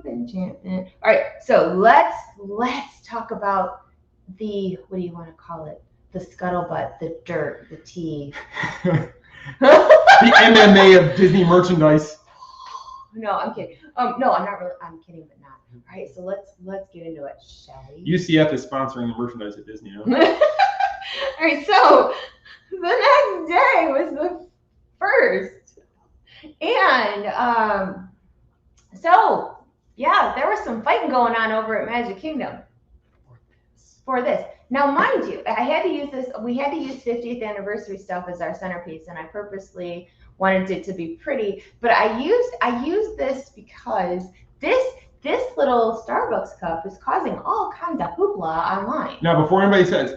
Enchantment. All right. So let's talk about the, what do you want to call it? The scuttlebutt, the dirt, the tea. The MMA of Disney merchandise. No, I'm kidding. No, I'm not really. I'm kidding, but not. All right. So let's get into it, shall we? UCF is sponsoring the merchandise at Disney. Huh? All right. So the next day was the 1st. And so yeah, there was some fighting going on over at Magic Kingdom for this. Now, mind you, I had to use this. We had to use 50th anniversary stuff as our centerpiece, and I purposely wanted it to be pretty. But I used this because this little Starbucks cup is causing all kinds of hoopla online. Now, before anybody says,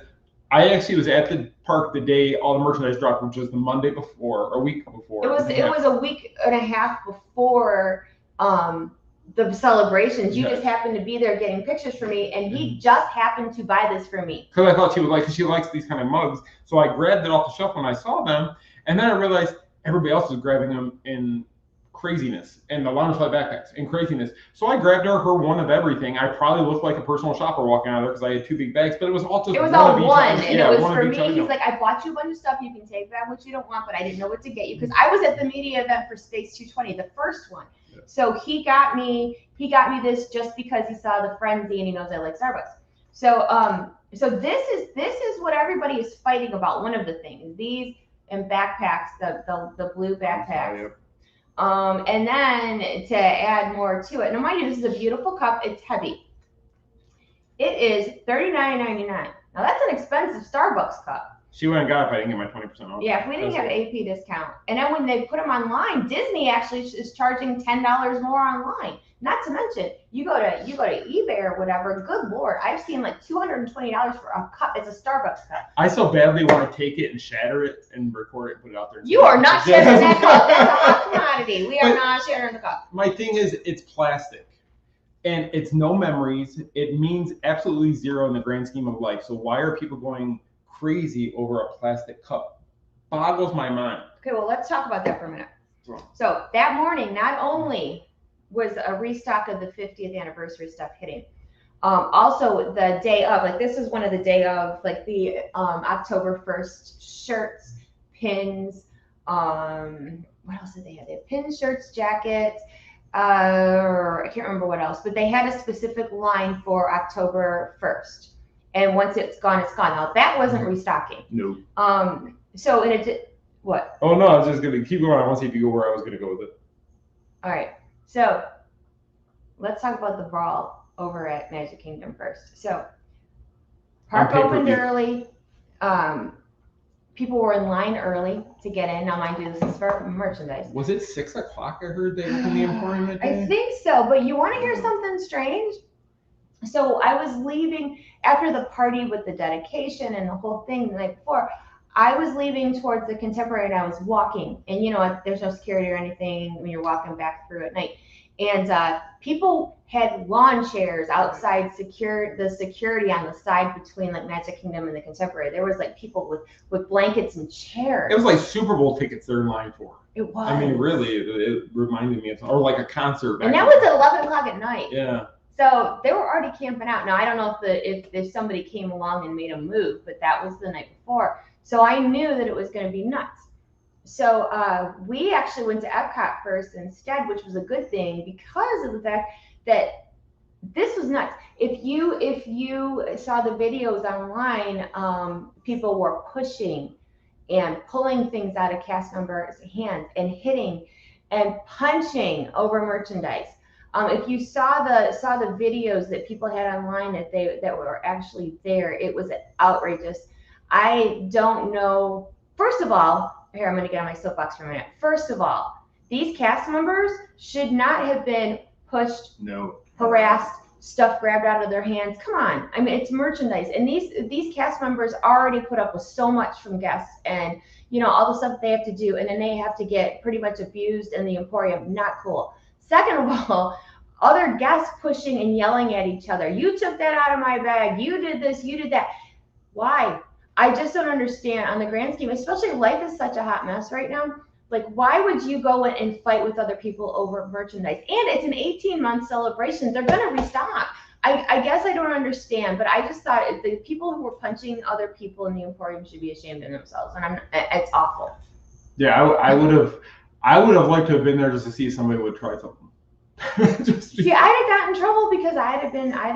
I actually was at the park the day all the merchandise dropped, which was the Monday before, or a week before. It was a week and a half before the celebrations. You just happened to be there getting pictures for me, and he just happened to buy this for me. Because I thought she would like, because she likes these kind of mugs. So I grabbed it off the shelf when I saw them, and then I realized everybody else was grabbing them in craziness, and the Loungefly backpacks in craziness. So I grabbed her one of everything. I probably looked like a personal shopper walking out of there because I had 2 big bags, but it was all just one. And it was for me. He's like, I bought you a bunch of stuff. You can take that, which you don't want, but I didn't know what to get you, because I was at the media event for Space 220, the first one. Yeah. So he got me this just because he saw the frenzy and he knows I like Starbucks. So so this is what everybody is fighting about. One of the things, these and backpacks, the blue backpacks. And then to add more to it. Now, mind you, this is a beautiful cup. It's heavy. It is $39.99. Now, that's an expensive Starbucks cup. She went and got it if I didn't get my 20% off. Yeah, if we didn't have AP discount. And then when they put them online, Disney actually is charging $10 more online. Not to mention, you go to eBay or whatever. Good Lord, I've seen like $220 for a cup. It's a Starbucks cup. I so badly want to take it and shatter it and record it and put it out there. You are not shattering that cup. That's a hot commodity. We are not shattering the cup. My thing is, it's plastic, and it's no memories. It means absolutely zero in the grand scheme of life. So why are people going crazy over a plastic cup? Boggles my mind. Okay, well, let's talk about that for a minute. So that morning, not only was a restock of the 50th anniversary stuff hitting, also the day of, like, this is one of the day of, like, the October 1st shirts, pins, what else did they have? They had pins, shirts, jackets, I can't remember what else, but they had a specific line for October 1st. And once it's gone, it's gone. Now, that wasn't restocking. No. So, and it, what? Oh, no, I was just going to keep going. I want to see if you go where I was going to go with it. All right. So, let's talk about the brawl over at Magic Kingdom first. So, park opened early. People were in line early to get in. Now, mind you, this is for merchandise. Was it 6 o'clock I heard they opened the Emporium that day? I think so, but you want to hear something strange? So I was leaving after the party with the dedication and the whole thing the night before. I was leaving towards the Contemporary, and I was walking. And, you know, there's no security or anything when you're walking back through at night. And people had lawn chairs outside, the security on the side between, like, Magic Kingdom and the Contemporary. There was, like, people with blankets and chairs. It was like Super Bowl tickets they're in line for. It was. I mean, really, it reminded me of, or like a concert. And that was at 11 o'clock at night. Yeah. So they were already camping out. Now, I don't know if somebody came along and made a move, but that was the night before. So I knew that it was going to be nuts. So we actually went to Epcot first instead, which was a good thing because of the fact that this was nuts. If you saw the videos online, people were pushing and pulling things out of cast members' hands and hitting and punching over merchandise. If you saw the videos that people had online that were actually there, it was outrageous. I don't know. First of all, here I'm going to get on my soapbox for a minute. First of all, these cast members should not have been pushed, No. harassed, stuff grabbed out of their hands. Come on. I mean, it's merchandise. And these cast members already put up with so much from guests and all the stuff they have to do, and then they have to get pretty much abused in the Emporium. Not cool. Second of all, other guests pushing and yelling at each other. You took that out of my bag. You did this, you did that. Why? I just don't understand on the grand scheme, especially life is such a hot mess right now. Like, why would you go in and fight with other people over merchandise? And it's an 18-month celebration. They're going to restock. I guess I don't understand, but I just thought the people who were punching other people in the Emporium should be ashamed of themselves, and it's awful. Yeah, I would have liked to have been there just to see if somebody would try something. See, I'd have gotten in trouble because I'd have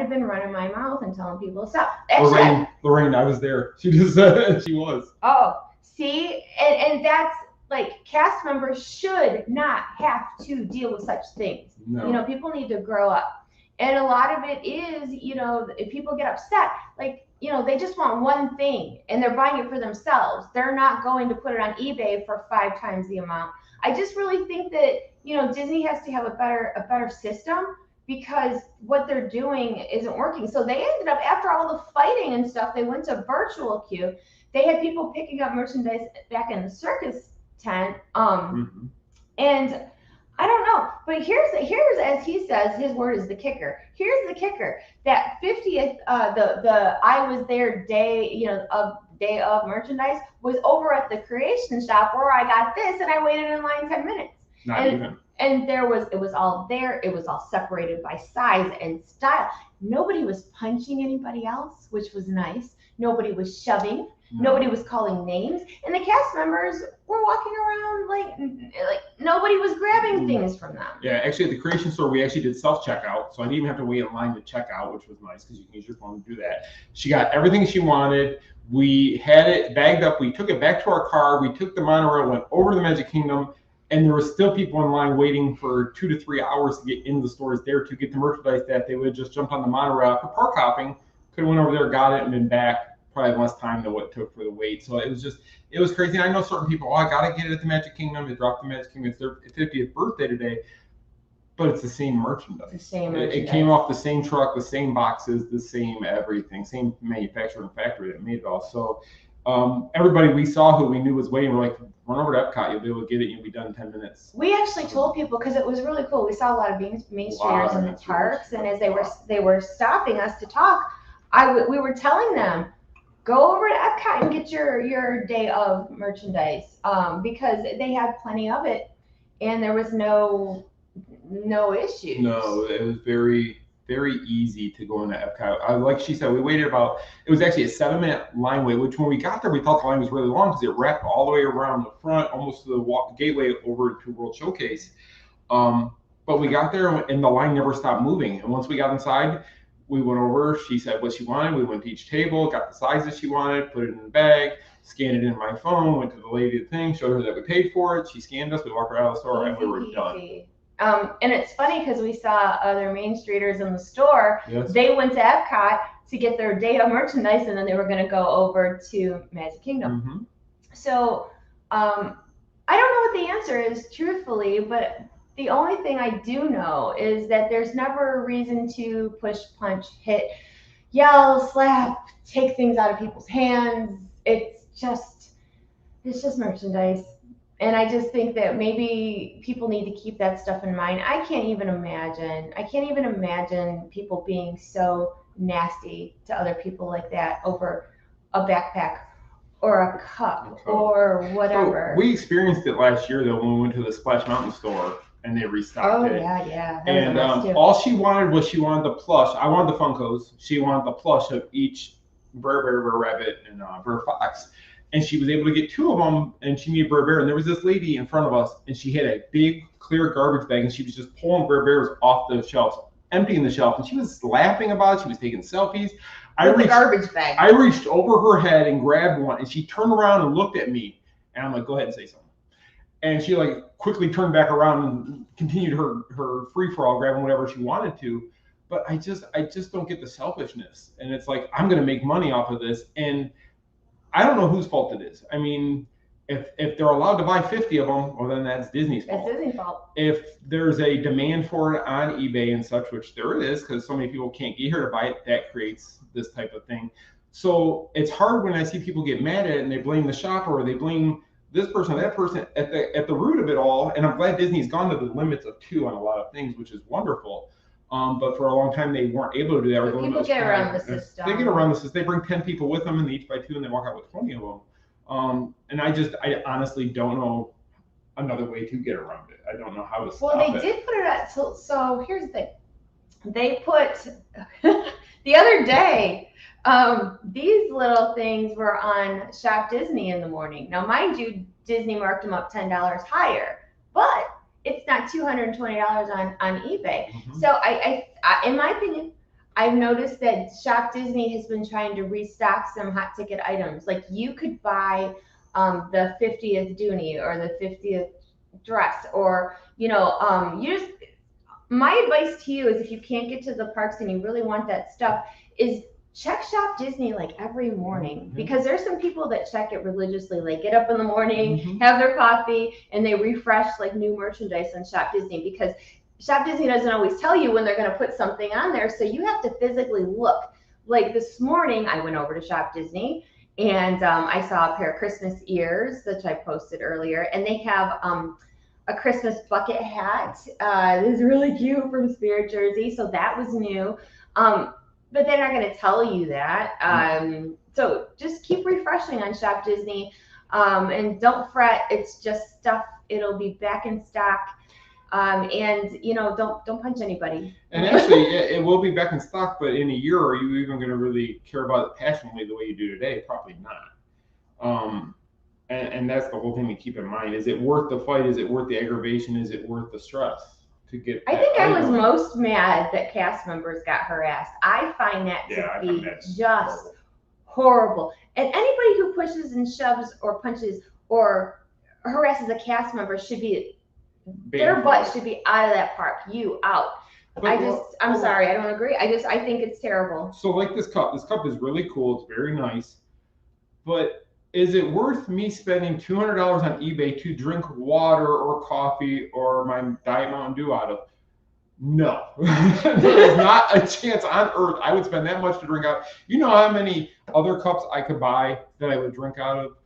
been running my mouth and telling people to stop. Actually, Lorraine, I was there. She just said she was. Oh, see, and that's like cast members should not have to deal with such things. No. People need to grow up. And a lot of it is, if people get upset, like, they just want one thing and they're buying it for themselves. They're not going to put it on eBay for 5 times the amount. I just really think that, Disney has to have a better system because what they're doing isn't working. So they ended up, after all the fighting and stuff, they went to virtual queue. They had people picking up merchandise back in the circus tent. And I don't know, but here's as he says, his word is the kicker. Here's the kicker: that 50th, the I was there day, day of merchandise was over at the creation shop where I got this, and I waited in line 10 minutes. Not even. And it was all there. It was all separated by size and style. Nobody was punching anybody else, which was nice. Nobody was shoving. Nobody was calling names, and the cast members were walking around like nobody was grabbing things from them. Yeah, actually at the creation store, we actually did self-checkout, so I didn't even have to wait in line to check out, which was nice because you can use your phone to do that. She got everything she wanted. We had it bagged up. We took it back to our car. We took the monorail, went over to the Magic Kingdom, and there were still people in line waiting for 2 to 3 hours to get into the stores there to get the merchandise that they would have just jumped on the monorail for park hopping. Could have went over there, got it, and been back. Probably less time than what it took for the wait. So it was crazy. And I know certain people, I got to get it at the Magic Kingdom. It dropped the Magic Kingdom. It's their 50th birthday today. But it's the same merchandise. It came off the same truck, the same boxes, the same everything, same manufacturer and factory that made it all. So everybody we saw who we knew was waiting, we're like, run over to Epcot. You'll be able to get it. You'll be done in 10 minutes. We actually told people because it was really cool. We saw a lot of Main Streeters in the parks. And as they were stopping us to talk, we were telling them, go over to Epcot and get your day of merchandise because they had plenty of it and there was no issues. No, it was very, very easy to go into Epcot. Like she said, we waited it was actually a 7-minute line wait, which when we got there, we thought the line was really long because it wrapped all the way around the front, almost to the gateway over to World Showcase. But we got there and the line never stopped moving. And once we got inside, we went over, she said what she wanted. We went to each table, got the sizes she wanted, put it in the bag, scanned it in my phone, went to the lady thing, showed her that we paid for it. She scanned us, we walked right out of the store, and we were done. And it's funny because we saw other Main Streeters in the store. Yes. They went to Epcot to get their day of merchandise, and then they were going to go over to Magic Kingdom. So I don't know what the answer is, truthfully, but the only thing I do know is that there's never a reason to push, punch, hit, yell, slap, take things out of people's hands. It's just merchandise. And I just think that maybe people need to keep that stuff in mind. I can't even imagine people being so nasty to other people like that over a backpack or a cup or whatever. So we experienced it last year, though, when we went to the Splash Mountain store. And they restocked it. Oh, yeah. And all she wanted the plush. I wanted the Funkos. She wanted the plush of each Brer Rabbit and Brer Fox. and she was able to get 2 of them, and she needed Bear. And there was this lady in front of us, and she had a big clear garbage bag, and she was just pulling Bears off the shelves, emptying the shelf, and she was laughing about it. She was taking selfies. With the garbage bag. I reached over her head and grabbed one, and she turned around and looked at me, and I'm like, go ahead and say something. And she like quickly turned back around and continued her free for all, grabbing whatever she wanted to. But I just don't get the selfishness. And it's like, I'm going to make money off of this. And I don't know whose fault it is. I mean, if they're allowed to buy 50 of them, well, then that's Disney's fault. That's Disney's fault. If there's a demand for it on eBay and such, which there is, because so many people can't get here to buy it, that creates this type of thing. So it's hard when I see people get mad at it and they blame the shopper or they blame this person or that person at the root of it all. And I'm glad Disney's gone to the limits of 2 on a lot of things, which is wonderful. But for a long time, they weren't able to do that. But people get around the system. They get around the system. They bring 10 people with them, and they each buy 2, and they walk out with 20 of them. And I honestly don't know another way to get around it. I don't know how to stop it. Well, they did put it at, so here's the thing. They put, the other day, these little things were on Shop Disney in the morning. Now, mind you, Disney marked them up $10 higher, but it's not $220 on eBay. Mm-hmm. So I, in my opinion, I've noticed that Shop Disney has been trying to restock some hot ticket items. Like you could buy the 50th Dooney or the 50th dress, or you just. My advice to you is, if you can't get to the parks and you really want that stuff, is check Shop Disney like every morning, mm-hmm. because there's some people that check it religiously. Like get up in the morning, mm-hmm. have their coffee, and they refresh like new merchandise on Shop Disney, because Shop Disney doesn't always tell you when they're going to put something on there. So you have to physically look. Like this morning, I went over to Shop Disney and I saw a pair of Christmas ears, which I posted earlier, and they have a Christmas bucket hat. It is really cute, from Spirit Jersey. So that was new. But they're not going to tell you that. So just keep refreshing on Shop Disney. And don't fret. It's just stuff. It'll be back in stock. And don't punch anybody. And actually, it will be back in stock. But in a year, are you even going to really care about it passionately the way you do today? Probably not. And that's the whole thing to keep in mind. Is it worth the fight? Is it worth the aggravation? Is it worth the stress to get? I think I was most mad that cast members got harassed. I find that to be just horrible. And anybody who pushes and shoves or punches or harasses a cast member should be, their butt should be out of that park. You out. I'm sorry, I don't agree. I think it's terrible. So like this cup is really cool. It's very nice. But is it worth me spending $200 on eBay to drink water or coffee or my Diet Mountain Dew out of? No. There is not a chance on earth I would spend that much to drink out. You know how many other cups I could buy that I would drink out of?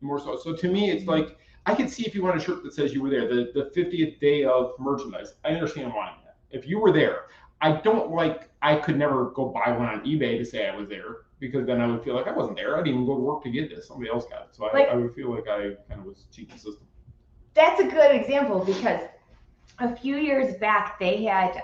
More so. So to me, it's like, I could see if you want a shirt that says you were there, the 50th day of merchandise. I understand wanting that. If you were there, I could never go buy one on eBay to say I was there, because then I would feel like I wasn't there. I didn't even go to work to get this. Somebody else got it. So I would feel like I kind of was cheating the system. That's a good example, because a few years back, they had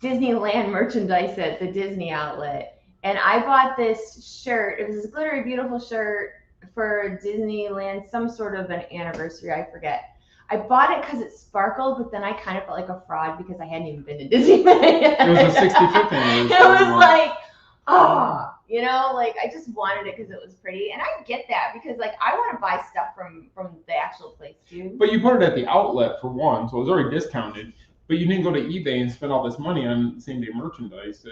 Disneyland merchandise at the Disney outlet. And I bought this shirt. It was this glittery, beautiful shirt for Disneyland, some sort of an anniversary, I forget. I bought it because it sparkled, but then I kind of felt like a fraud because I hadn't even been to Disneyland yet. It was a 65th anniversary. It was like, I just wanted it because it was pretty. And I get that, because I want to buy stuff from the actual place too. But you put it at the outlet for one, so it was already discounted, but you didn't go to eBay and spend all this money on same day merchandise.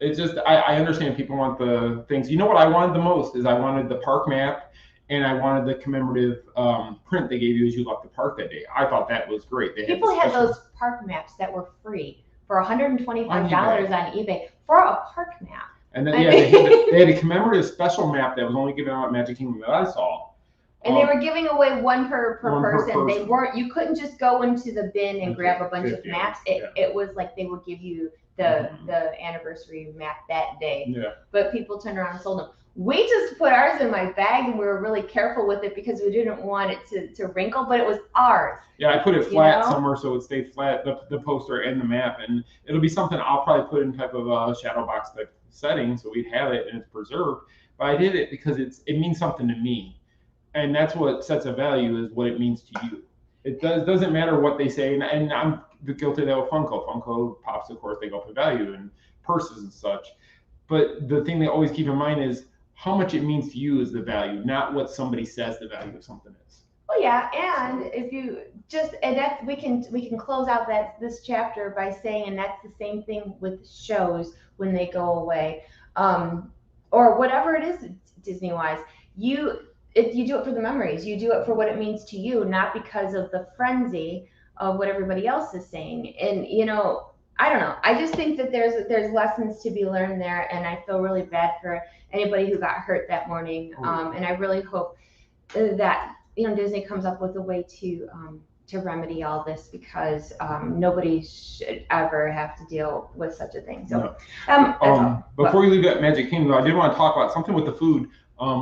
It's just, I understand people want the things. You know what I wanted the most is I wanted the park map, and I wanted the commemorative print they gave you as you left the park that day. I thought that was great. People had those park maps that were free for $125 on eBay for a park map. And then they had a commemorative special map that was only given out at Magic Kingdom that I saw. And they were giving away one per person. They weren't. You couldn't just go into the bin and grab a bunch of maps. It was like they would give you the anniversary map that day. Yeah. But people turned around and sold them. We just put ours in my bag, and we were really careful with it because we didn't want it to wrinkle, but it was ours. Yeah, I put it flat somewhere so it stayed flat, the poster and the map, and it'll be something I'll probably put in type of a shadow box type setting so we'd have it and it's preserved. but I did it because it means something to me, and that's what sets a value, is what it means to you. It doesn't matter what they say, and I'm guilty of that with Funko. Funko Pops, of course, they go for value and purses and such. But the thing they always keep in mind is how much it means to you is the value, not what somebody says the value of something is. Well, yeah, and if you just and that we can close out this chapter by saying, and that's the same thing with shows when they go away, or whatever it is Disney wise. If you do it for the memories, you do it for what it means to you, not because of the frenzy of what everybody else is saying. And I don't know. I just think that there's lessons to be learned there, and I feel really bad for anybody who got hurt that morning. And I really hope that Disney comes up with a way to remedy all this, because nobody should ever have to deal with such a thing. So, before we leave at Magic Kingdom, I did want to talk about something with the food,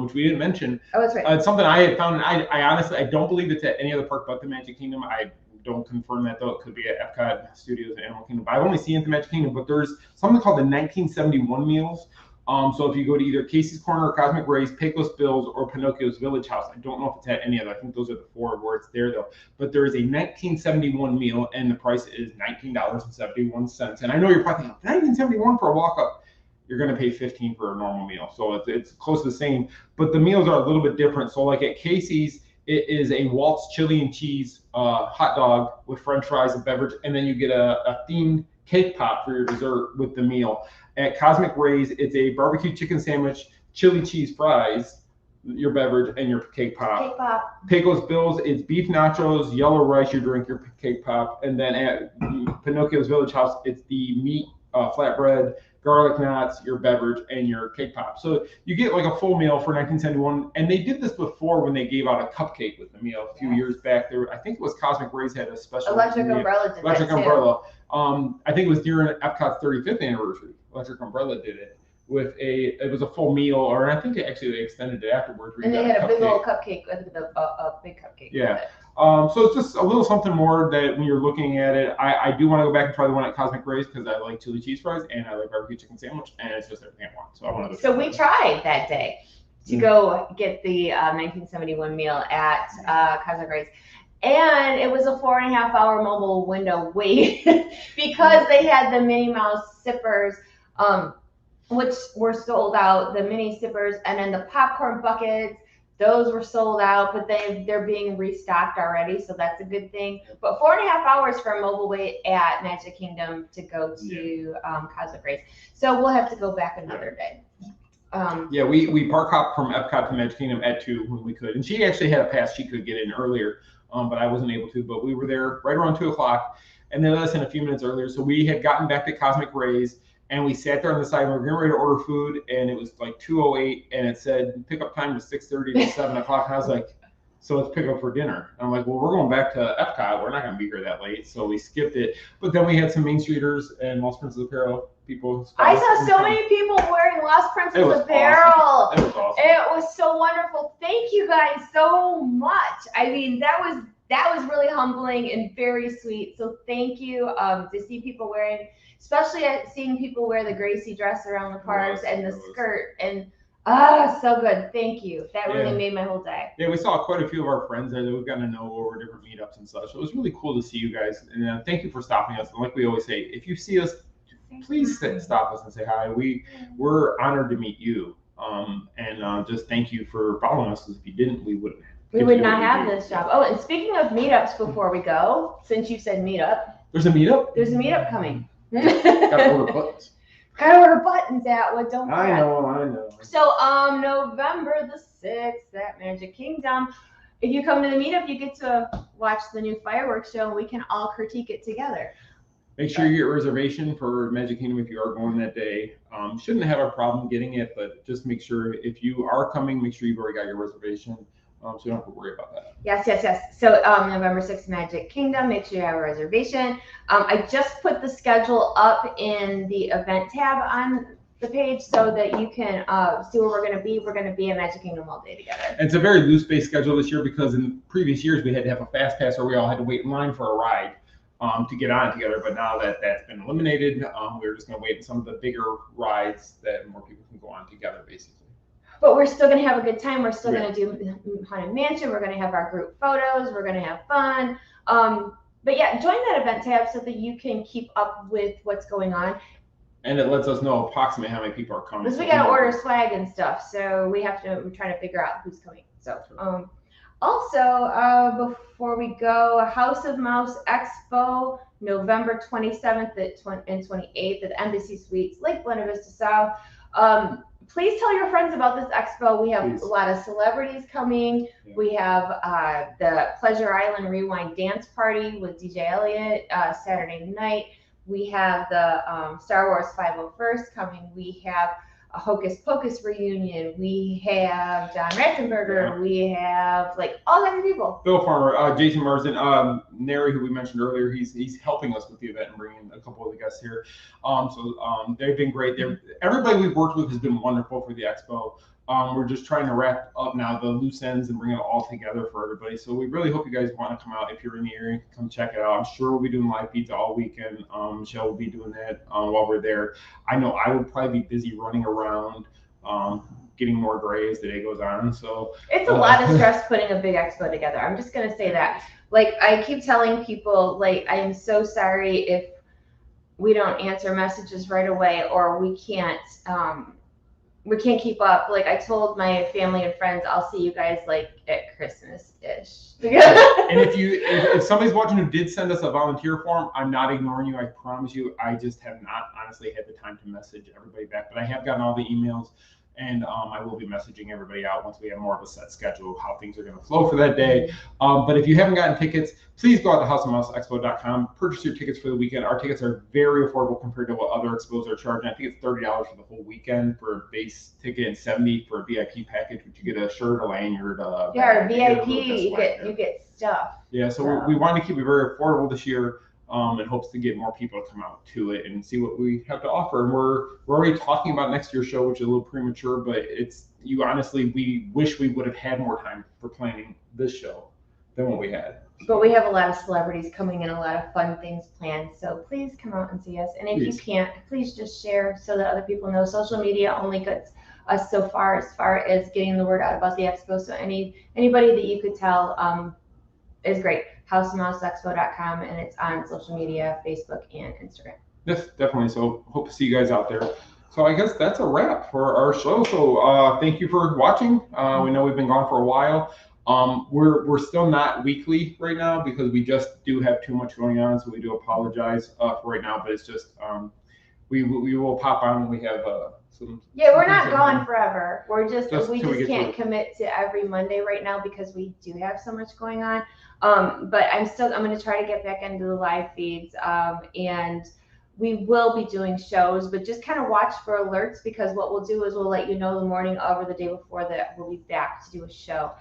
which we didn't mention. Oh, that's right. It's something I had found, and I honestly don't believe it's at any other park but the Magic Kingdom. I don't confirm that, though. It could be at Epcot Studios and Animal Kingdom. But I've only seen it at the Magic Kingdom. But there's something called the 1971 meals. So if you go to either Casey's Corner or Cosmic Ray's, Pecos Bill's, or Pinocchio's Village House, I don't know if it's at any other. I think those are the four where it's there, though. But there is a 1971 meal, and the price is $19.71. And I know you're probably thinking, $19.71 for a walk-up. You're going to pay $15 for a normal meal. So it's close to the same. But the meals are a little bit different. So like at Casey's, it is a Waltz chili and cheese hot dog with French fries and beverage, and then you get a themed cake pop for your dessert with the meal. At Cosmic Ray's, it's a barbecue chicken sandwich, chili cheese fries, your beverage, and your cake pop. Cake pop. Pecos Bill's, it's beef nachos, yellow rice, your drink, your cake pop. And then at Pinocchio's Village House, it's the meat flatbread, garlic knots, your beverage, and your cake pop. So you get like a full meal for 1971. And they did this before when they gave out a cupcake with the meal a few years back. There, I think it was Cosmic Ray's had a special Electric Umbrella did Electric that Umbrella. I think it was during Epcot's 35th anniversary. Electric Umbrella did it with it was a full meal, or I think they extended it afterwards. And they had a big old cupcake with a big cupcake. Yeah. So it's just a little something more that when you're looking at it, I do want to go back and try the one at Cosmic Ray's because I like chili cheese fries and I like barbecue chicken sandwich, and it's just everything I want. So I want to. So we tried that day to go get the 1971 meal at Cosmic Ray's. And it was a 4.5 hour mobile window wait because they had the Minnie Mouse sippers, which were sold out, the mini sippers, and then the popcorn buckets, those were sold out, but they're being restocked already, so that's a good thing. But 4.5 hours for a mobile wait at Magic Kingdom to go to Cosmic Ray's. So we'll have to go back another day. We park hopped from Epcot to Magic Kingdom at 2 when we could, and she actually had a pass; she could get in earlier, but I wasn't able to. But we were there right around 2 o'clock, and they let us in a few minutes earlier. So we had gotten back to Cosmic Ray's, and we sat there on the side. We were getting ready to order food, and it was like 2:08, and it said pickup time to 6:30 to 7 o'clock. And I was like, so let's pick up for dinner. And I'm like, well, we're going back to Epcot. We're not going to be here that late, so we skipped it. But then we had some Main Streeters and Lost Princess apparel people. I saw so many people wearing Lost Princess apparel. Awesome. It was awesome. It was so wonderful. Thank you guys so much. I mean, that was really humbling and very sweet. So thank you to see people wearing, especially seeing people wear the Gracie dress around the parks and the skirt, and so good. Thank you. That really made my whole day. Yeah, we saw quite a few of our friends there that we've gotten to know over different meetups and such. So it was really cool to see you guys, and thank you for stopping us. And like we always say, if you see us, please stop us and say hi. We're honored to meet you, and just thank you for following us. Because if you didn't, we wouldn't. We would not have this job. Oh, and speaking of meetups, before we go, since you said meetup, there's a meetup. There's a meetup coming. Gotta order buttons. Gotta order buttons, Atwood. Don't forget. I know. So, November the 6th at Magic Kingdom, if you come to the meetup, you get to watch the new fireworks show, and we can all critique it together. Make sure you get a reservation for Magic Kingdom if you are going that day. Shouldn't have a problem getting it, but just make sure if you are coming, make sure you've already got your reservation, so you don't have to worry about that. Yes. So November 6th, Magic Kingdom, make sure you have a reservation. I just put the schedule up in the event tab on the page so that you can see where we're going to be. We're going to be at Magic Kingdom all day together. And it's a very loose-based schedule this year because in previous years we had to have a fast pass or we all had to wait in line for a ride to get on together. But now that that's been eliminated, we're just going to wait in some of the bigger rides that more people can go on together, basically. but we're still going to have a good time. We're still going to do Haunted Mansion. We're going to have our group photos. We're going to have fun. But yeah, join that event tab so that you can keep up with what's going on. And it lets us know approximately how many people are coming. Because we got to order swag and stuff, so we're trying to figure out who's coming. So, also, before we go, House of Mouse Expo, November 27th and 28th at Embassy Suites, Lake Buena Vista South. Please tell your friends about this expo. We have a lot of celebrities coming. Yeah. We have the Pleasure Island Rewind Dance Party with DJ Elliott Saturday night. We have the Star Wars 501st coming. We have a Hocus Pocus reunion. We have John Ratzenberger. Yeah. We have like all kinds of people. Bill Farmer, Jason Marsden, Neri, who we mentioned earlier. He's helping us with the event and bringing a couple of the guests here. So they've been great. Everybody we've worked with has been wonderful for the expo. We're just trying to wrap up now the loose ends and bring it all together for everybody. So we really hope you guys want to come out. If you're in the area, come check it out. I'm sure we'll be doing live feeds all weekend. Michelle will be doing that while we're there. I know I would probably be busy running around, getting more gray as the day goes on. So it's a lot of stress putting a big expo together. I'm just gonna say that. Like I keep telling people, like I am so sorry if we don't answer messages right away or we can't keep up. Like I told my family and friends, I'll see you guys like at Christmas-ish. And if somebody's watching who did send us a volunteer form, I'm not ignoring you. I promise you. I just have not honestly had the time to message everybody back, but I have gotten all the emails. And I will be messaging everybody out once we have more of a set schedule of how things are going to flow for that day. But if you haven't gotten tickets, please go out to houseofmouseexpo.com, purchase your tickets for the weekend. Our tickets are very affordable compared to what other expos are charging. I think it's $30 for the whole weekend for a base ticket and $70 for a VIP package, which you get a shirt, a lanyard. Yeah, VIP, you get stuff. Yeah, so we want to keep it very affordable this year. In hopes to get more people to come out to it and see what we have to offer. And we're already talking about next year's show, which is a little premature, but we wish we would have had more time for planning this show than what we had. But we have a lot of celebrities coming and a lot of fun things planned. So please come out and see us. And if you can't, please just share so that other people know. Social media only gets us so far as getting the word out about the expo. So anybody that you could tell is great. houseofmouseexpo.com, and it's on social media, Facebook and Instagram. Yes, definitely. So hope to see you guys out there. So I guess that's a wrap for our show. So thank you for watching. We know we've been gone for a while. We're still not weekly right now because we just do have too much going on. So we do apologize for right now, but it's just we will pop on when we have some. Yeah, we're not gone forever. We just can't commit to every Monday right now because we do have so much going on. But I'm going to try to get back into the live feeds, and we will be doing shows, but just kind of watch for alerts because what we'll do is we'll let you know the morning of or the day before that we'll be back to do a show.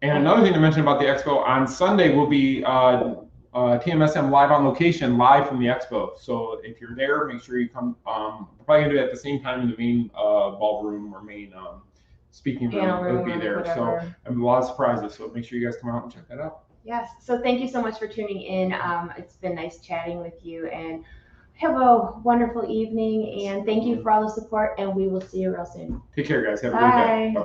And another thing to mention about the expo, on Sunday we'll be TMSM live on location, live from the expo. So if you're there, make sure you come. We're probably going to do it at the same time in the main ballroom or main speaking room. It'll be there. So I have a lot of surprises. So make sure you guys come out and check that out. Yes. So thank you so much for tuning in. It's been nice chatting with you, and have a wonderful evening. And thank you for all the support. And we will see you real soon. Take care, guys. Have a great day. Bye.